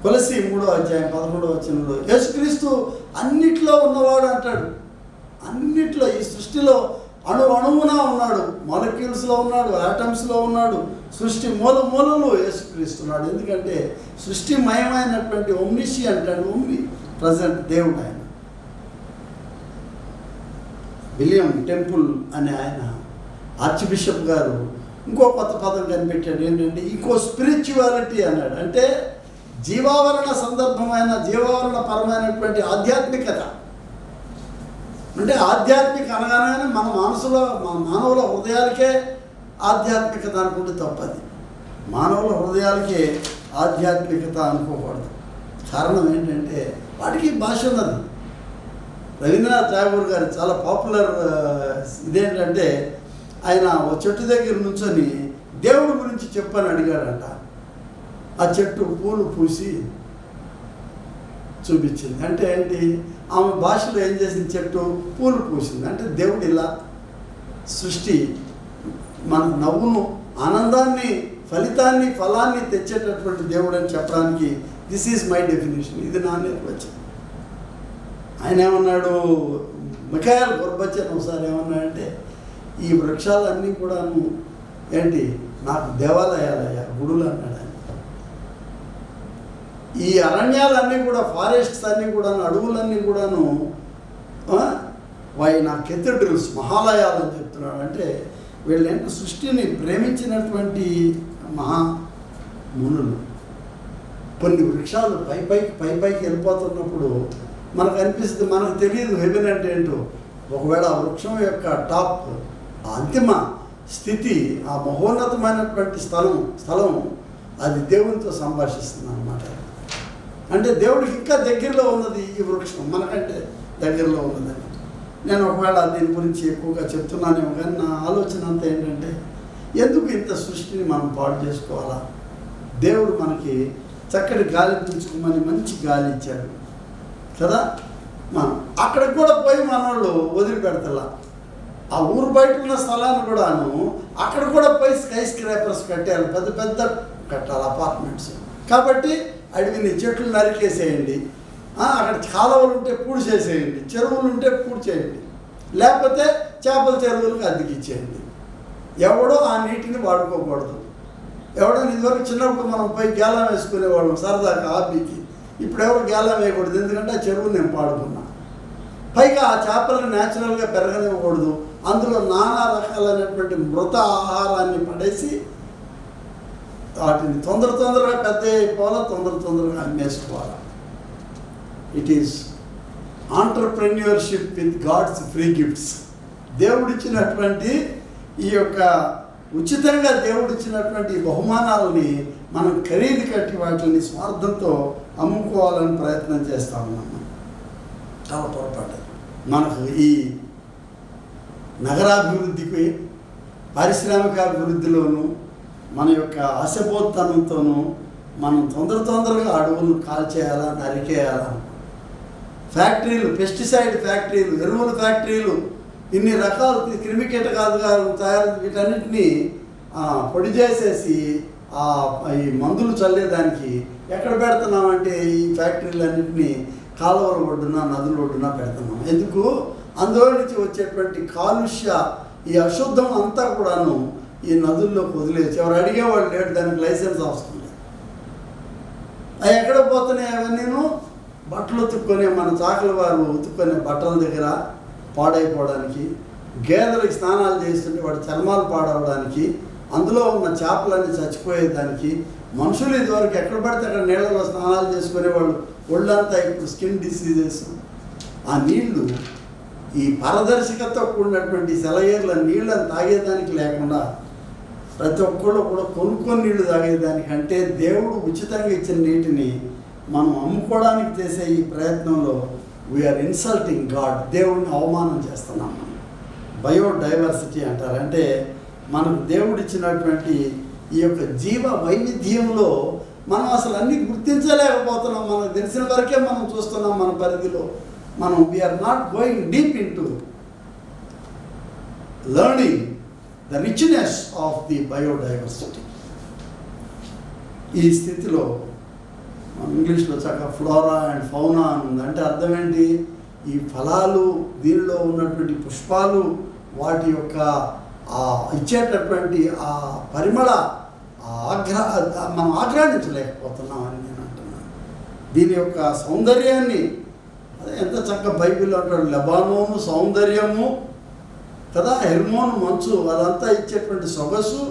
కొలసి 3వ అధ్యాయం 11వ వచనంలో యేసుక్రీస్తు అన్నిట్లో ఉన్నవాడు అంటాడు. అన్నిట్లో, ఈ సృష్టిలో అణువున ఉన్నాడు, మాలిక్యూల్స్లో ఉన్నాడు, ఆటమ్స్లో ఉన్నాడు. సృష్టి మూలలో యేసుక్రీస్తున్నాడు. ఎందుకంటే సృష్టిమయమైనటువంటి ఒమ్నిషియంట్ అండ్ ఓమ్ని ప్రజెంట్ దేవుడు ఆయన. విలియం టెంపుల్ అనే ఆయన ఆర్చ్ బిషప్ గారు ఇంకో కొత్త పదం కనిపెట్టాడు. ఏంటంటే ఈకో స్పిరిచువాలిటీ అన్నాడు. అంటే జీవావరణ సందర్భమైన, జీవావరణ పరమైనటువంటి ఆధ్యాత్మికత. అంటే ఆధ్యాత్మిక అనగానే మన మనసులో, మన మానవుల హృదయాలకే ఆధ్యాత్మికత అనుకుంటే తప్పది. మానవుల హృదయాలకే ఆధ్యాత్మికత అనుకోకూడదు. కారణం ఏంటంటే వాటికి భాష ఉన్నది. రవీంద్రనాథ్ ఠాగూర్ గారు చాలా పాపులర్ ఇదేంటంటే, ఆయన ఓ చెట్టు దగ్గర నుంచొని దేవుడి గురించి చెప్పని అడిగాడంట. ఆ చెట్టు పూలు పూసి చూపించింది. అంటే ఏంటి? ఆమె భాషలో ఏం చేసింది? చెట్టు పూలు పూసింది. అంటే దేవుడు ఇలా సృష్టి మన నవ్వును, ఆనందాన్ని, ఫలితాన్ని, ఫలాన్ని తెచ్చేటటువంటి దేవుడు అని చెప్పడానికి దిస్ ఈజ్ మై డెఫినేషన్. ఇది నా నిర్వచనం. ఆయన ఏమన్నాడు? మిఖాయిల్ గోర్బచన్ ఒకసారి ఏమన్నాడంటే, ఈ వృక్షాలన్నీ కూడాను ఏంటి, నాకు దేవాలయాలయ్యా, గుడులు అన్నాడు ఆయన. ఈ అరణ్యాలన్నీ కూడా, ఫారెస్ట్స్ అన్నీ కూడాను, అడవులన్నీ కూడాను నా కెథడ్రల్స్, మహాలయాలు అని చెప్తున్నాడు. అంటే వీళ్ళేంటి? సృష్టిని ప్రేమించినటువంటి మహామునులు. కొన్ని వృక్షాలు పైకి వెళ్ళిపోతున్నప్పుడు మనకు అనిపిస్తుంది, మనకు తెలియదు హెవెన్ అంటే ఏంటో. ఒకవేళ ఆ వృక్షం యొక్క టాప్, ఆ అంతిమ స్థితి, ఆ మహోన్నతమైనటువంటి స్థలం అది దేవునితో సంభాషిస్తుంది అన్నమాట. అంటే దేవుడికి ఇంకా దగ్గరలో ఉన్నది ఈ వృక్షం, మనకంటే దగ్గరలో ఉన్నదని. నేను ఒకవేళ దీని గురించి ఎక్కువగా చెప్తున్నానేమో, కానీ నా ఆలోచన అంతా ఏంటంటే, ఎందుకు ఇంత సృష్టిని మనం పాడు చేసుకోవాలా? దేవుడు మనకి చక్కటి గాలి పీల్చుకోమని మంచి గాలి ఇచ్చాడు కదా. మనం అక్కడికి కూడా పోయి మనోళ్ళు వదిలిపెడతలా. ఆ ఊరు బయట ఉన్న స్థలాన్ని కూడాను అక్కడ కూడా పోయి స్కై స్క్రాపర్స్ కట్టాలి, పెద్ద పెద్ద కట్టాలి అపార్ట్మెంట్స్. కాబట్టి అడవిని చెట్లు నరికేసేయండి, అక్కడ కాలువలు ఉంటే పూడి చేసేయండి, చెరువులు ఉంటే పూడి చేయండి, లేకపోతే చేపల చెరువులకు అద్దెకిచ్చేయండి. ఎవడో ఆ నీటిని వాడుకోకూడదు. ఎవడో ఇదివరకు చిన్నప్పుడు మనం పోయి గేలం వేసుకునేవాళ్ళం సరదాగా హాబీకి. ఇప్పుడు ఎవరు గేలం వేయకూడదు, ఎందుకంటే ఆ చెరువు నేను పాడుకున్నా. పైగా ఆ చేపలను న్యాచురల్గా పెరగనివ్వకూడదు. అందులో నానా రకాలైనటువంటి మృత ఆహారాన్ని పడేసి వాటిని తొందరగా పెద్ద అయిపోవాలా, తొందరగా అమ్మేసుకోవాలా. It is entrepreneurship with God's free gifts. దేవుడిచ్చినటువంటి ఈ యొక్క ఉచితంగా దేవుడిచ్చినటువంటి బహుమానాలని మనం ఖరీదు కట్టి వాటిని స్వార్థంతో అమ్ముకోవాలని ప్రయత్నం చేస్తూ ఉన్నాం. చాలా పొరపాటు. మనకు ఈ నగరాభివృద్ధికి, పారిశ్రామికాభివృద్ధిలోనూ మన యొక్క ఆశపోత్తనంతోనూ మనం తొందరగా అడవులను కాల్చేయాలా, నరికేయాలా. ఫ్యాక్టరీలు, పెస్టిసైడ్ ఫ్యాక్టరీలు, ఎరువుల ఫ్యాక్టరీలు, ఇన్ని రకాల క్రిమికీటకాలు తయారు, వీటన్నిటినీ పొడి చేసేసి ఈ మందులు చల్లేదానికి ఎక్కడ పెడుతున్నామంటే ఈ ఫ్యాక్టరీలన్నింటినీ కాలువల ఒడ్డున, నదుల ఒడ్డున పెడుతున్నాం. ఎందుకు? అందులో నుంచి వచ్చేటువంటి కాలుష్య, ఈ అశుద్ధం అంతా కూడాను ఈ నదుల్లోకి వదిలేసి ఎవరు అడిగేవాళ్ళు లేడు, దానికి లైసెన్స్ అవసరం లేదు. అవి ఎక్కడ పోతున్నాయి? అవన్నీను బట్టలు ఉతుక్కునే, మన చాకలి వారు ఉతుక్కునే బట్టల దగ్గర పాడైపోవడానికి, గేదెలకి స్నానాలు చేస్తుంటే వాటి చర్మాలు పాడవడానికి, అందులో ఉన్న చేపలన్నీ చచ్చిపోయేదానికి, మనుషులు ఇదివరకు ఎక్కడ పడితే అక్కడ నీళ్ళలో స్నానాలు చేసుకునేవాళ్ళు, ఒళ్ళంతా ఇప్పుడు స్కిన్ డిసీజెస్. ఆ నీళ్లు ఈ పారదర్శకతతో కూడినటువంటి సెలయేర్ల నీళ్ళని తాగేదానికి లేకుండా ప్రతి ఒక్కళ్ళు కూడా కొనుక్కొని నీళ్లు తాగేదానికంటే దేవుడు ఉచితంగా ఇచ్చిన నీటిని మనం అమ్ముకోవడానికి చేసే ఈ ప్రయత్నంలో వీఆర్ ఇన్సల్టింగ్ గాడ్. దేవుడిని అవమానం చేస్తున్నాం. మనం బయోడైవర్సిటీ అంటారు. అంటే మనకు దేవుడిచ్చినటువంటి ఈ యొక్క జీవ వైవిధ్యంలో మనం అసలు అన్నీ గుర్తించలేకపోతున్నాం. మనకు తెలిసిన వరకే మనం చూస్తున్నాం. మన పరిధిలో మనం we are not going deep into learning the richness of the biodiversity. ఈ స్థితిలో ఇంగ్లీష్లో చక్కగా ఫ్లోరా అండ్ ఫౌనా అని ఉంది. అంటే అర్థం ఏంటి? ఈ ఫలాలు, దీనిలో ఉన్నటువంటి పుష్పాలు, వాటి యొక్క ఇచ్చేటటువంటి ఆ పరిమళ మనం ఆగ్రహించలేకపోతున్నామని నేను అంటున్నాను. దీని యొక్క సౌందర్యాన్ని, అదే ఎంత చక్కగా బైబిల్లో అంటాడు, లెబానోను సౌందర్యము కదా, హెర్మోను మంచు, అదంతా ఇచ్చేటువంటి సొగసు.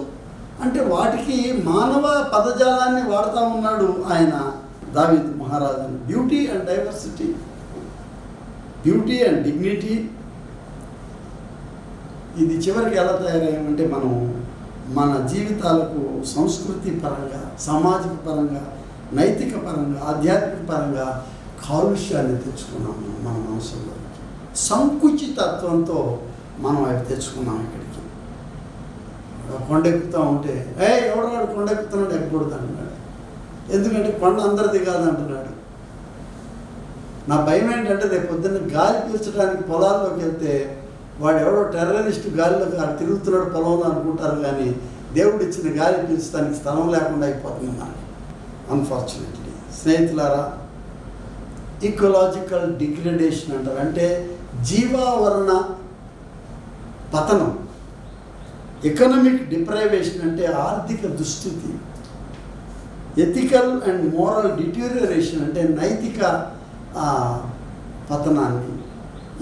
అంటే వాటికి మానవ పదజాలాన్ని వాడుతూ ఉన్నాడు ఆయన దావీదు మహారాజు. Beauty and diversity, beauty and dignity. ఇది చివరికి ఎలా తయారయ్యామంటే మనం మన జీవితాలకు సంస్కృతి పరంగా, సామాజిక పరంగా, నైతిక పరంగా, ఆధ్యాత్మిక పరంగా కాలుష్యాన్ని తెచ్చుకున్నాము. మన మనసులో సంకుచితత్వంతో మనం అవి తెచ్చుకున్నాం. ఇక్కడికి కొండెక్కుతూ ఉంటే ఎవడవాడు కొండెక్కుతున్నాడు, ఎక్కకూడదు అంటున్నాడు. ఎందుకంటే కొండ అందరిది కాదంటున్నాడు. నా భయం ఏంటంటే రేపు పొద్దున్న గాలి పీల్చడానికి పొలాల్లోకి వెళ్తే వాడు ఎవడో టెర్రరిస్టు గాలిలో తిరుగుతున్నాడు పొలంలో అనుకుంటారు, కానీ దేవుడు ఇచ్చిన గాలి పీల్చడానికి స్థలం లేకుండా అయిపోతుంది మనకి, అన్ఫార్చునేట్లీ. స్నేహితులారా, ఈకలాజికల్ డిగ్రేడేషన్ అంటారు. అంటే జీవావరణ పతనం. ఎకనామిక్ డిప్రైవేషన్ అంటే ఆర్థిక దుస్థితి. ఎథికల్ అండ్ మోరల్ డిటీరియేషన్ అంటే నైతిక పతనాన్ని.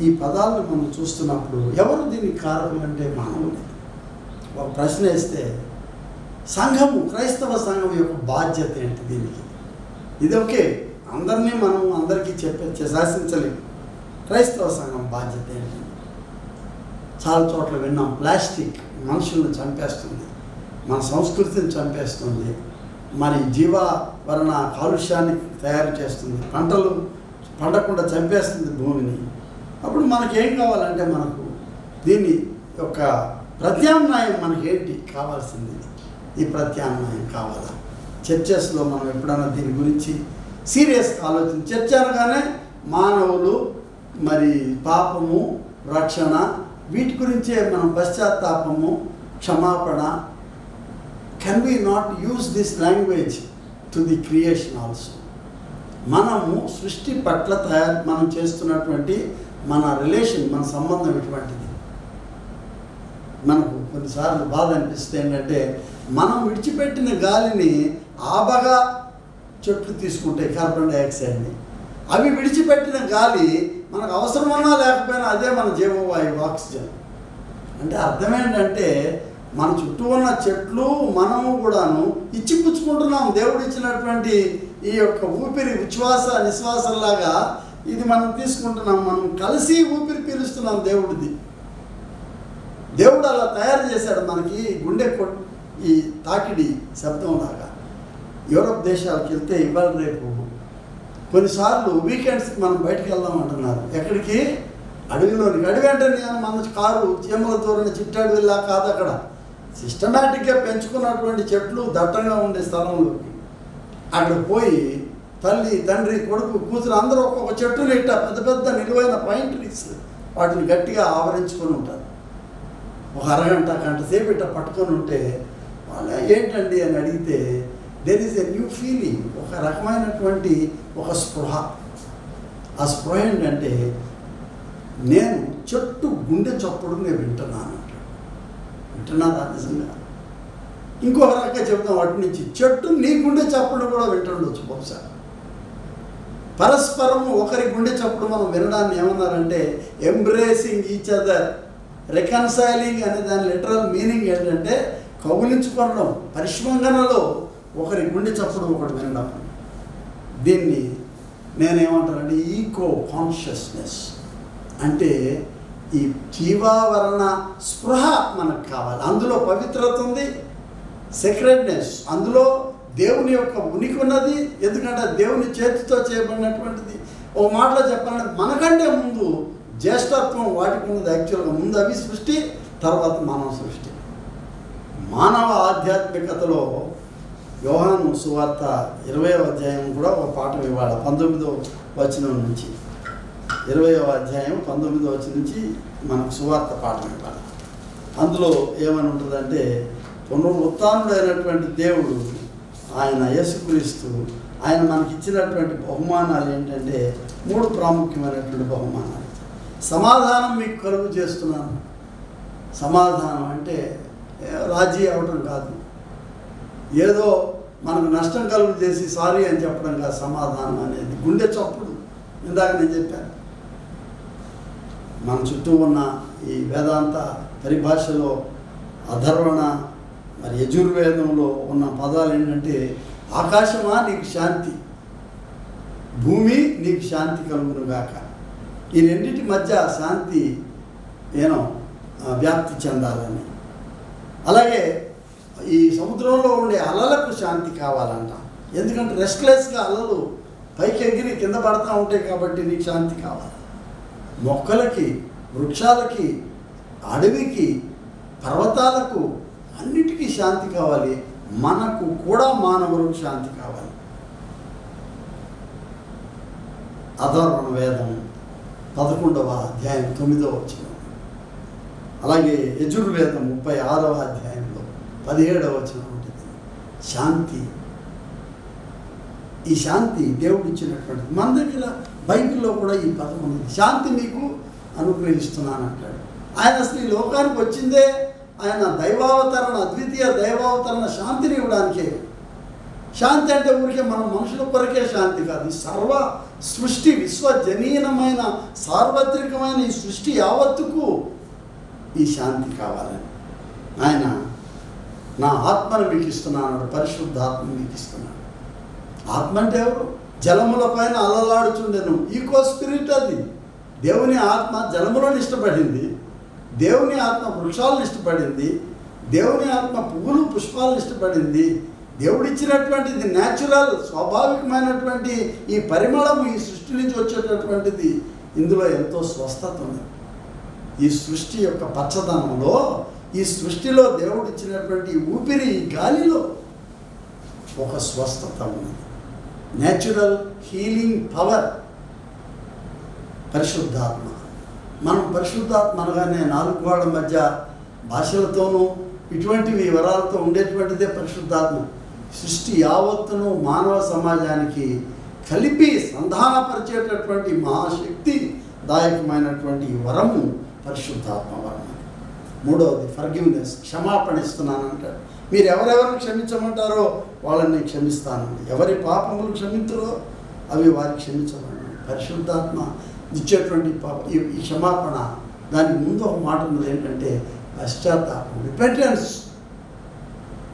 ఈ పదాలను మనం చూస్తున్నప్పుడు ఎవరు దీనికి కారకులు అంటే మానవులే. ఒక ప్రశ్న వేస్తే సంఘము, క్రైస్తవ సంఘం యొక్క బాధ్యత ఏంటి దీనికి? ఇది ఓకే, అందరికీ శాసించలేము. క్రైస్తవ సంఘం బాధ్యత ఏంటి? చాలా చోట్ల విన్నాం, ప్లాస్టిక్ మనుషులను చంపేస్తుంది, మన సంస్కృతిని చంపేస్తుంది, మరి జీవావరణ కాలుష్యాన్ని తయారు చేస్తుంది, పంటలు పండకుండా చంపేస్తుంది భూమిని. అప్పుడు మనకేం కావాలంటే మనకు దీని యొక్క ప్రత్యామ్నాయం మనకేంటి కావాల్సింది? ఈ ప్రత్యామ్నాయం కావాలా? చర్చెస్లో మనం ఎప్పుడైనా దీని గురించి సీరియస్గా ఆలోచించి, చర్చ అనగానే మానవులు, మరి పాపము, రక్షణ, వీటి గురించే మనం పశ్చాత్తాపము, క్షమాపణ. Can we not use this language to the creation also? మనము సృష్టి పట్ల మనం చేస్తున్నటువంటి మన రిలేషన్, మన సంబంధం ఎటువంటిది? మనకు కొన్నిసార్లు బాధ అనిపిస్తే ఏంటంటే, మనం విడిచిపెట్టిన గాలిని ఆబగా చెట్లు తీసుకుంటాయి, కార్బన్ డైఆక్సైడ్ని. అవి విడిచిపెట్టిన గాలి మనకు అవసరమన్నా లేకపోయినా అదే మన జీవవాయువు, ఆక్సిజన్. అంటే అర్థం ఏంటంటే, మన చుట్టూ ఉన్న చెట్లు, మనము కూడాను ఇచ్చిపుచ్చుకుంటున్నాం. దేవుడు ఇచ్చినటువంటి ఈ యొక్క ఊపిరి ఉచ్ఛ్వాస నిశ్వాసంలాగా ఇది మనం తీసుకుంటున్నాం, మనం కలిసి ఊపిరి పీలుస్తున్నాం దేవుడిది. దేవుడు అలా తయారు చేశాడు మనకి గుండె ఈ తాకిడి శబ్దంలాగా. యూరోప్ దేశాలకు వెళ్తే ఇవాళ రేపు కొన్నిసార్లు వీకెండ్స్కి మనం బయటకు వెళ్దాం అంటున్నారు. ఎక్కడికి? అడవిలోనికి. అడవి అంటే నేను మన కారు చీమల దూరని చిట్టడవిలా కాదు, అక్కడ సిస్టమేటిక్గా పెంచుకున్నటువంటి చెట్లు దట్టంగా ఉండే స్థలంలోకి అక్కడ పోయి తల్లి, తండ్రి, కొడుకు, కూతురు అందరూ ఒక్కొక్క చెట్టుని ఇట్ట పెద్ద పెద్ద నిలువైన పైన్ ట్రీస్ వాటిని గట్టిగా ఆవరించుకొని ఉంటారు. ఒక అరగంట గంట సేపు ఇట్ట పట్టుకొని ఉంటే వాళ్ళు ఏంటండి అని అడిగితే there is a new feeling, ఒక రకమైనటువంటి ఒక స్పృహ. ఆ స్పృహ ఏంటంటే నేను చెట్టు గుండె చప్పుడు నేను వింటున్నాను అంటాడు. వింటున్నారా నిజంగా? ఇంకొక రకంగా చెప్తాం, వాటి నుంచి చెట్టు నీ గుండె చప్పుడు కూడా వింటుండొచ్చు బహుశా. పరస్పరం ఒకరి గుండె చప్పుడు మనం వినడాన్ని ఏమన్నారంటే ఎంబ్రేసింగ్ ఈచ్ అదర్, రికన్సైలింగ్ అనే దాని లిటరల్ మీనింగ్ ఏంటంటే కౌగిలించుకోవడం, పరిష్మంగనలో ఒకరి గుండె చప్పుడు ఒకటి వినడం. దీన్ని నేనేమంటానంటే ఈకో కాన్షియస్నెస్ అంటే ఈ జీవావరణ స్పృహ మనకు కావాలి. అందులో పవిత్రత ఉంది, సెక్రెడ్నెస్, అందులో దేవుని యొక్క ఉనికి ఉన్నది. ఎందుకంటే దేవుని చేతితో చేయబడినటువంటిది. ఒక మాటలో చెప్పాలంటే మనకంటే ముందు జ్యేష్ఠత్వం వాటికి ఉన్నది. యాక్చువల్గా ముందు అవి సృష్టి, తర్వాత మానవ సృష్టి. మానవ ఆధ్యాత్మికతలో యోహాను సువార్త 20వ అధ్యాయం కూడా ఒక పాఠం ఇవాళ 19వ వచనం నుంచి 20వ అధ్యాయం 19వ వచనం నుంచి మనకు సువార్త పాఠం ఇవ్వాలి. అందులో ఏమని ఉంటుందంటే పునరుత్థానుడైనటువంటి దేవుడు ఆయన యేసుక్రీస్తు ఆయన మనకి ఇచ్చినటువంటి బహుమానాలు ఏంటంటే 3 ప్రాముఖ్యమైనటువంటి బహుమానాలు. సమాధానం మీకు కలుగు చేస్తున్నాను. సమాధానం అంటే రాజీ అవ్వడం కాదు, ఏదో మనకు నష్టం కలుగు చేసి సారీ అని చెప్పడం కాదు. సమాధానం అనేది గుండె చప్పుడు. ఇందాక నేను చెప్పాను, మన చుట్టూ ఉన్న ఈ వేదాంత పరిభాషలో అధర్వణ మరి యజుర్వేదంలో ఉన్న పదాలు ఏంటంటే ఆకాశమా నీకు శాంతి, భూమి నీకు శాంతి కలుగునుగాక. ఈ రెండింటి మధ్య శాంతి వ్యాప్తి చెందాలని. అలాగే ఈ సముద్రంలో ఉండే అలలకు శాంతి కావాలంట. ఎందుకంటే రెస్ట్లెస్గా అలలు పైకి ఎగిరి కింద పడతా ఉంటాయి కాబట్టి నీకు శాంతి కావాలి. మొక్కలకి, వృక్షాలకి, అడవికి, పర్వతాలకు అన్నిటికీ శాంతి కావాలి. మనకు కూడా మానవులకు శాంతి కావాలి. అధర్వణ వేదం 11వ అధ్యాయం 9వ వచనం, అలాగే యజుర్వేదం 36వ అధ్యాయంలో 17వ వచనం ఉంటుంది. శాంతి, ఈ శాంతి దేవుడు ఇచ్చినటువంటిది. మన దగ్గర బైబిల్లో కూడా ఈ పదం ఉంది, శాంతి మీకు అనుగ్రహిస్తున్నాను అంటాడు. ఆయన అసలు ఈ లోకానికి వచ్చిందే ఆయన దైవావతరణ, అద్వితీయ దైవావతరణ శాంతిని ఇవ్వడానికే. శాంతి అంటే ఊరికే మనం మనుషుల కొరకే శాంతి కాదు, సర్వ సృష్టి విశ్వజనీనమైన సార్వత్రికమైన ఈ సృష్టి యావత్తుకు ఈ శాంతి కావాలని ఆయన నా ఆత్మను మీకు ఇస్తున్నాడు, పరిశుద్ధాత్మను మీకు ఇస్తున్నాడు. ఆత్మ అంటే ఎవరు? జలముల పైన అలలాడుచుండెను, ఈకో స్పిరిట్. అది దేవుని ఆత్మ జలములను ఇష్టపడింది, దేవుని ఆత్మ వృక్షాలను ఇష్టపడింది, దేవుని ఆత్మ పువ్వులు పుష్పాలను ఇష్టపడింది. దేవుడిచ్చినటువంటిది న్యాచురల్, స్వాభావికమైనటువంటి ఈ పరిమళము ఈ సృష్టి నుంచి వచ్చేటటువంటిది. ఇందులో ఎంతో స్వస్థత ఉంది. ఈ సృష్టి యొక్క పచ్చదనంలో, ఈ సృష్టిలో దేవుడు ఇచ్చినటువంటి ఊపిరి, ఈ గాలిలో ఒక స్వస్థత ఉన్నది. న్యాచురల్ హీలింగ్ పవర్ పరిశుద్ధాత్మ. మనం పరిశుద్ధాత్మ అనగానే 4 గోడల మధ్య భాషలతోనూ ఇటువంటివి వరాలతో ఉండేటువంటిదే పరిశుద్ధాత్మ. సృష్టి యావత్తును మానవ సమాజానికి కలిపి సంధానపరిచేటటువంటి మహాశక్తి దాయకమైనటువంటి వరము పరిశుద్ధాత్మ వరం. 3వది ఫర్గివ్నెస్, క్షమాపణ ఇస్తున్నాను అంటాడు. మీరు ఎవరెవరిని క్షమించమంటారో వాళ్ళని క్షమిస్తాను, ఎవరి పాపములు క్షమించరో అవి వారికి క్షమించమని. పరిశుద్ధాత్మ ఇచ్చేటువంటి ఈ క్షమాపణ, దానికి ముందు ఒక మాట ఉన్నది ఏంటంటే పశ్చాత్తాపం, రిపెంటెన్స్.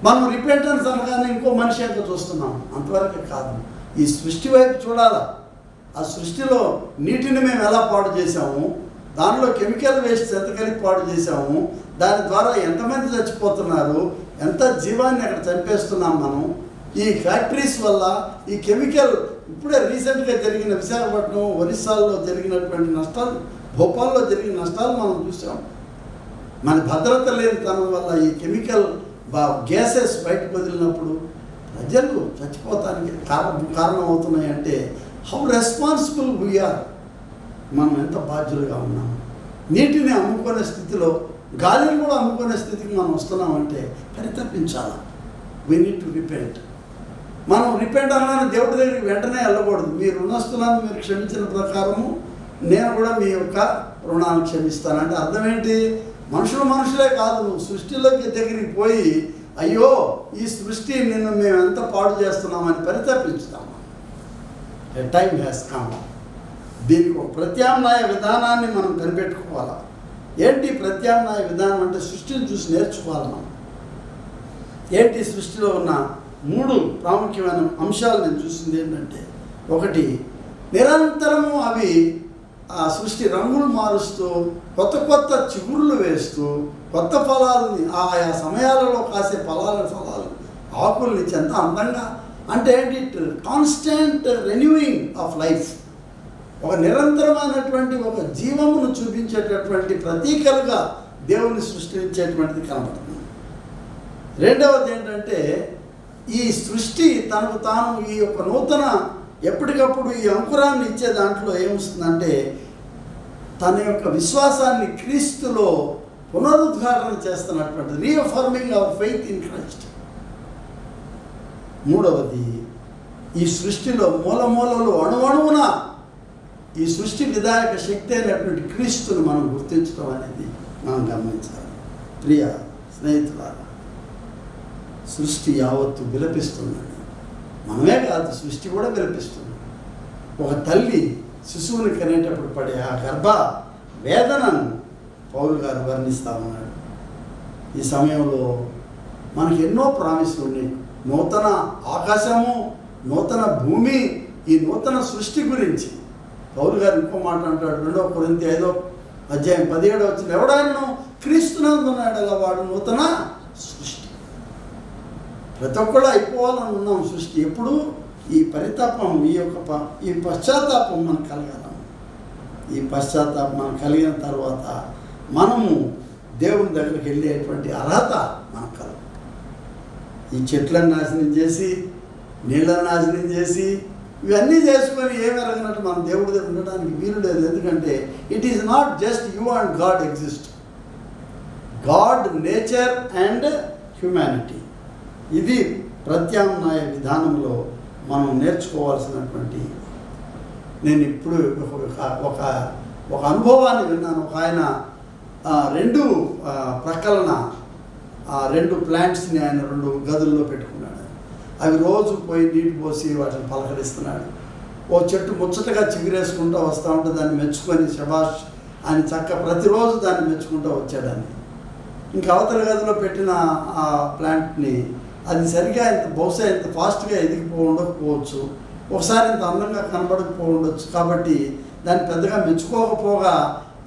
మనం రిపెంటెన్స్ అనగానే ఇంకో మనిషి ఎంత చూస్తున్నాం, అంతవరకే కాదు. ఈ సృష్టి వైపు చూడాలా, ఆ సృష్టిలో నీటిని మేము ఎలా పాడు చేశాము, దానిలో కెమికల్ వేస్ట్ ఎంత కలిపి పాడు చేశాము, దాని ద్వారా ఎంతమంది చచ్చిపోతున్నారు, ఎంత జీవాన్ని అక్కడ చంపేస్తున్నాం మనం. ఈ ఫ్యాక్టరీస్ వల్ల ఈ కెమికల్ ఇప్పుడే రీసెంట్గా జరిగిన విశాఖపట్నం, ఒరిస్సాలో జరిగినటువంటి నష్టాలు, భోపాల్లో జరిగిన నష్టాలు మనం చూసాం. మన భద్రత లేని తనం వల్ల ఈ కెమికల్ గ్యాసెస్ బయటకు వదిలినప్పుడు ప్రజలు చచ్చిపోతానికి కారణం అవుతున్నాయి. అంటే హౌ రెస్పాన్సిబుల్ వీఆర్, మనం ఎంత బాధ్యులుగా ఉన్నాము. నీటిని అమ్ముకునే స్థితిలో, గాలిని కూడా అమ్ముకునే స్థితికి మనం వస్తున్నామంటే పరితపించాలా. We need to repent. మనం రిపెంట్ అనగానే దేవుడి దగ్గరికి వెంటనే వెళ్ళకూడదు. మీ రుణస్తులను మీరు క్షమించిన ప్రకారము నేను కూడా మీ యొక్క రుణాన్ని క్షమిస్తాను. అంటే అర్థం ఏంటి? మనుషులే కాదు, నువ్వు సృష్టిలోకి దగ్గరికి పోయి అయ్యో ఈ సృష్టి నిన్ను మేము ఎంత పాడు చేస్తున్నామని పరితపించుతాము. A time has come. దీనికి ఒక ప్రత్యామ్నాయ విధానాన్ని మనం కనిపెట్టుకోవాలి. ఏంటి ప్రత్యామ్నాయ విధానం అంటే సృష్టిని చూసి నేర్చుకోవాలి మనం. ఏంటి సృష్టిలో ఉన్న 3 ప్రాముఖ్యమైన అంశాలు నేను చూసింది ఏంటంటే, ఒకటి, నిరంతరము అవి ఆ సృష్టి రంగులు మారుస్తూ కొత్త కొత్త చిగురులు వేస్తూ కొత్త ఫలాలని ఆయా సమయాలలో కాసే ఫలాలు ఆకుల్ని ఎంత అందంగా, అంటే ఏంటి, కాన్స్టెంట్ రెన్యూయింగ్ ఆఫ్ లైఫ్, ఒక నిరంతరమైనటువంటి ఒక జీవమును చూపించేటటువంటి ప్రతీకలుగా దేవుని సృష్టించేటువంటిది కనబడుతుంది. రెండవది ఏంటంటే, ఈ సృష్టి తనకు తాను ఈ యొక్క నూతన ఎప్పటికప్పుడు ఈ అంకురాన్ని ఇచ్చే దాంట్లో ఏమొస్తుందంటే, తన యొక్క విశ్వాసాన్ని క్రీస్తులో పునరుద్ఘాటన చేస్తున్నటువంటి రీఅఫర్మింగ్ అవర్ ఫెయిత్ ఇన్ క్రైస్ట్. మూడవది, ఈ సృష్టిలో మూలమూలలు అణువణువున ఈ సృష్టి విధాయక శక్తి అయినటువంటి క్రీస్తును మనం గుర్తించడం అనేది మనం గమనించాలి. ప్రియ స్నేహితులారా, సృష్టి యావత్తు విలపిస్తుందని, మనమే కాదు సృష్టి కూడా విలపిస్తుంది. ఒక తల్లి శిశువుని కనేటప్పుడు పడే ఆ గర్భ వేదనను పౌలు గారు వర్ణిస్తూ ఉన్నాడు. ఈ సమయంలో మనకి ఎన్నో ప్రామిస్లు ఉన్నాయి. నూతన ఆకాశము, నూతన భూమి, ఈ నూతన సృష్టి గురించి పౌలు గారు ఇంకో మాట అంటాడు. 2 కొరింథీ 5:17 ఎవడైనా క్రీస్తునందున్నాడు అలా వాడు నూతన సృష్టి. ప్రతి ఒక్కళ్ళు అయిపోవాలని ఉన్నాం సృష్టి. ఎప్పుడు ఈ పరితాపం, ఈ పశ్చాత్తాపం మనకు కలగాలి. ఈ పశ్చాత్తాపం మనకు కలిగిన తర్వాత మనము దేవుని దగ్గరికి వెళ్ళేటువంటి అర్హత మనకు కలదు. ఈ చెట్లను నాశనం చేసి, నీళ్ళను నాశనం చేసి, ఇవన్నీ చేసుకొని ఏమి ఎరగనట్టు మనం దేవుడి దగ్గర ఉండడానికి వీలు లేదు. ఎందుకంటే it is not just you and God exist, God, nature and humanity. ఇది ప్రత్యామ్నాయ విధానంలో మనం నేర్చుకోవాల్సినటువంటి. నేను ఇప్పుడు ఒక అనుభవాన్ని విన్నాను. ఒక ఆయన 2 ప్రక్కలన 2 ప్లాంట్స్ని ఆయన 2 గదుల్లో పెట్టుకున్నాడు. అవి రోజు పోయి నీటి పోసి వాటిని పలకరిస్తున్నాడు. ఓ చెట్టు ముచ్చటగా చిగురేసుకుంటూ వస్తూ ఉంటే దాన్ని మెచ్చుకొని శబాష్ ఆయన ప్రతిరోజు దాన్ని మెచ్చుకుంటూ వచ్చాడని. ఇంకా అవతల గదిలో పెట్టిన ఆ ప్లాంట్ని అది సరిగా బహుశా ఇంత ఫాస్ట్గా ఉండకపోవచ్చు, ఒకసారి ఇంత అందంగా కనబడకపోవచ్చు. కాబట్టి దాన్ని పెద్దగా మెచ్చుకోకపోగా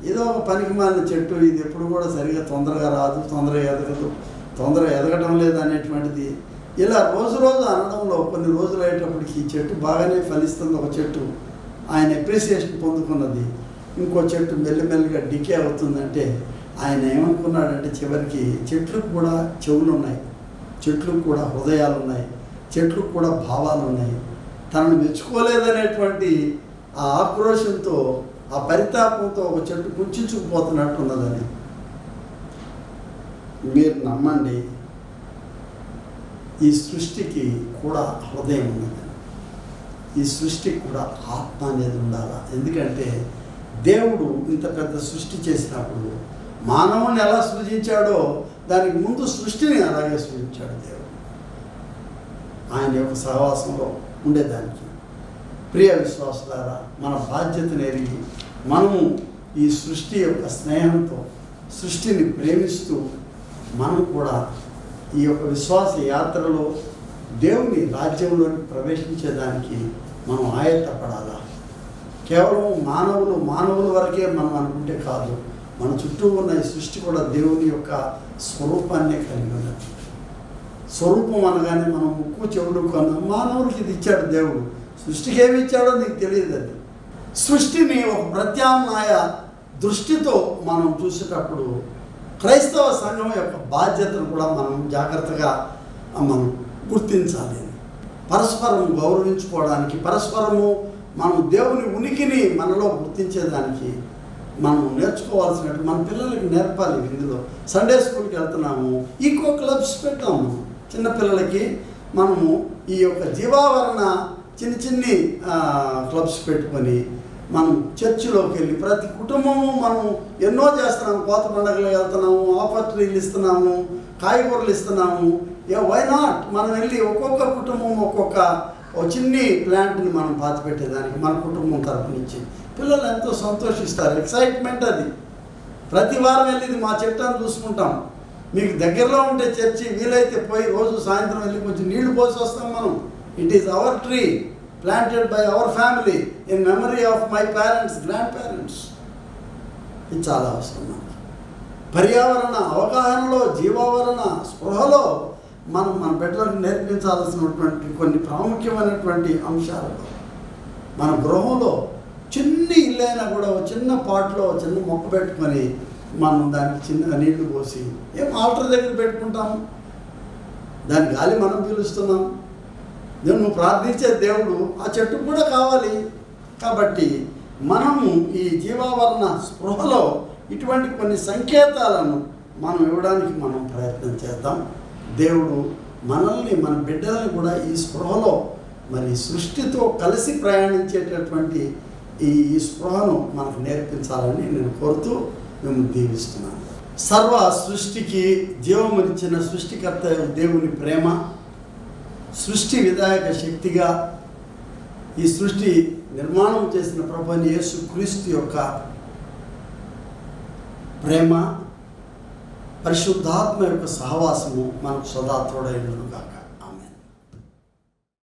ఏదో ఒక పనికి మాలిన చెట్టు, ఇది ఎప్పుడు కూడా సరిగా తొందరగా రాదు, తొందరగా ఎదగటం లేదు అనేటువంటిది ఇలా రోజు అనడంలో కొన్ని రోజులు అయ్యేటప్పటికి ఈ చెట్టు బాగానే ఫలిస్తుంది. ఒక చెట్టు ఆయన అప్రిసియేషన్ పొందుకున్నది, ఇంకో చెట్టు మెల్లిమెల్లిగా డికే అవుతుందంటే ఆయన ఏమనుకున్నాడంటే చివరికి చెట్లకు కూడా చెవులు ఉన్నాయి, చెట్లకు కూడా హృదయాలు ఉన్నాయి, చెట్లకు కూడా భావాలు ఉన్నాయి. తనను మెచ్చుకోలేదనేటువంటి ఆ ఆక్రోషంతో, ఆ పరితాపంతో ఒక చెట్టు కుంచుకుపోతున్నట్టున్నదని. మీరు నమ్మండి, ఈ సృష్టికి కూడా హృదయం ఉన్నది, ఈ సృష్టికి కూడా ఆత్మ అనేది ఉండాలి. ఎందుకంటే దేవుడు ఇంత పెద్ద సృష్టి చేసినప్పుడు మానవుని ఎలా సృజించాడో దానికి ముందు సృష్టిని అలాగే సృజించాడు దేవుడు ఆయన యొక్క సహవాసంలో ఉండేదానికి. ప్రియ విశ్వాసులారా, మన బాధ్యతను ఎరిగి మనము ఈ సృష్టి యొక్క స్నేహంతో సృష్టిని ప్రేమిస్తూ మనం కూడా ఈ యొక్క విశ్వాస యాత్రలో దేవుని రాజ్యంలోకి ప్రవేశించేదానికి మనం ఆయత్తపడాలా. కేవలం మానవుల వరకే మనం అనుకుంటే కాదు, మన చుట్టూ ఉన్న ఈ సృష్టి కూడా దేవుని యొక్క స్వరూపాన్నే కలిగి ఉన్నది. స్వరూపం అనగానే మనం ముక్కు చెవులు కొన్నాం, మానవులకి ఇది ఇచ్చాడు దేవుడు, సృష్టికి ఏమి ఇచ్చాడో నీకు తెలియదు. అది సృష్టిని ఒక ప్రత్యామ్నాయ దృష్టితో మనం చూసేటప్పుడు క్రైస్తవ సంఘం యొక్క బాధ్యతను కూడా మనం జాగ్రత్తగా మనం గుర్తించాలి. పరస్పరం గౌరవించుకోవడానికి, పరస్పరము మనం దేవుని ఉనికిని మనలో గుర్తించేదానికి మనం నేర్చుకోవాల్సినట్టు మన పిల్లలకి నేర్పాలి. ఇందులో సండే స్కూల్కి వెళ్తున్నాము, ఈకో క్లబ్స్ పెట్టాము చిన్నపిల్లలకి. మనము ఈ యొక్క జీవావరణ చిన్ని క్లబ్స్ పెట్టుకొని మనం చర్చిలోకి వెళ్ళి ప్రతి కుటుంబము మనం ఎన్నో చేస్తున్నాము. కోత పండుగలు వెళ్తున్నాము, ఆఫర్ ట్రీలు ఇస్తున్నాము, కాయగూరలు ఇస్తున్నాము. వై నాట్ మనం వెళ్ళి ఒక్కొక్క కుటుంబం ఒక్కొక్క చిన్ని ప్లాంట్ని మనం పాతిపెట్టేదానికి మన కుటుంబం తరపు నుంచి పిల్లలు ఎంతో సంతోషిస్తారు. ఎక్సైట్మెంట్ అది. ప్రతి వారం వెళ్ళి ఇది మా చెట్టుని చూసుకుంటాం. మీకు దగ్గరలో ఉంటే చర్చి, వీలైతే పోయి రోజు సాయంత్రం వెళ్ళి కొంచెం నీళ్లు పోసి వస్తాం మనం. It is our tree planted by our family in memory of my parents, grand parents. ఇది చాలా అవసరం మనకి. పర్యావరణ అవగాహనలో, జీవావరణ స్పృహలో మనం మన బిడ్డలకు నేర్పించాల్సినటువంటి కొన్ని ప్రాముఖ్యమైనటువంటి అంశాలలో మన గృహంలో చిన్న ఇల్లు అయినా కూడా చిన్న పాట్లో చిన్న మొక్క పెట్టుకొని మనం దానికి చిన్నగా నీళ్లు పోసి ఆల్టర్ దగ్గర పెట్టుకుంటాము. దాని గాలి మనం పీలుస్తున్నాం. నువ్వు ప్రార్థించే దేవుడు ఆ చెట్టుకు కూడా కావాలి. కాబట్టి మనము ఈ జీవావరణ స్పృహలో ఇటువంటి కొన్ని సంకేతాలను మనం ఇవ్వడానికి మనం ప్రయత్నం చేద్దాం. దేవుడు మనల్ని, మన బిడ్డల్ని కూడా ఈ స్పృహలో మరి సృష్టితో కలిసి ప్రయాణించేటటువంటి ఈ స్పృహను మనకు నేర్పించాలని నేను కోరుతూ మిమ్మల్ని దీవిస్తున్నాను. సర్వ సృష్టికి జీవమునిచ్చిన సృష్టికర్త దేవుని ప్రేమ, సృష్టి విధాయక శక్తిగా ఈ సృష్టి నిర్మాణం చేసిన ప్రభువైన యేసు క్రీస్తు యొక్క ప్రేమ, పరిశుద్ధాత్మ యొక్క సహవాసము మనకు సదా తోడైనగాక.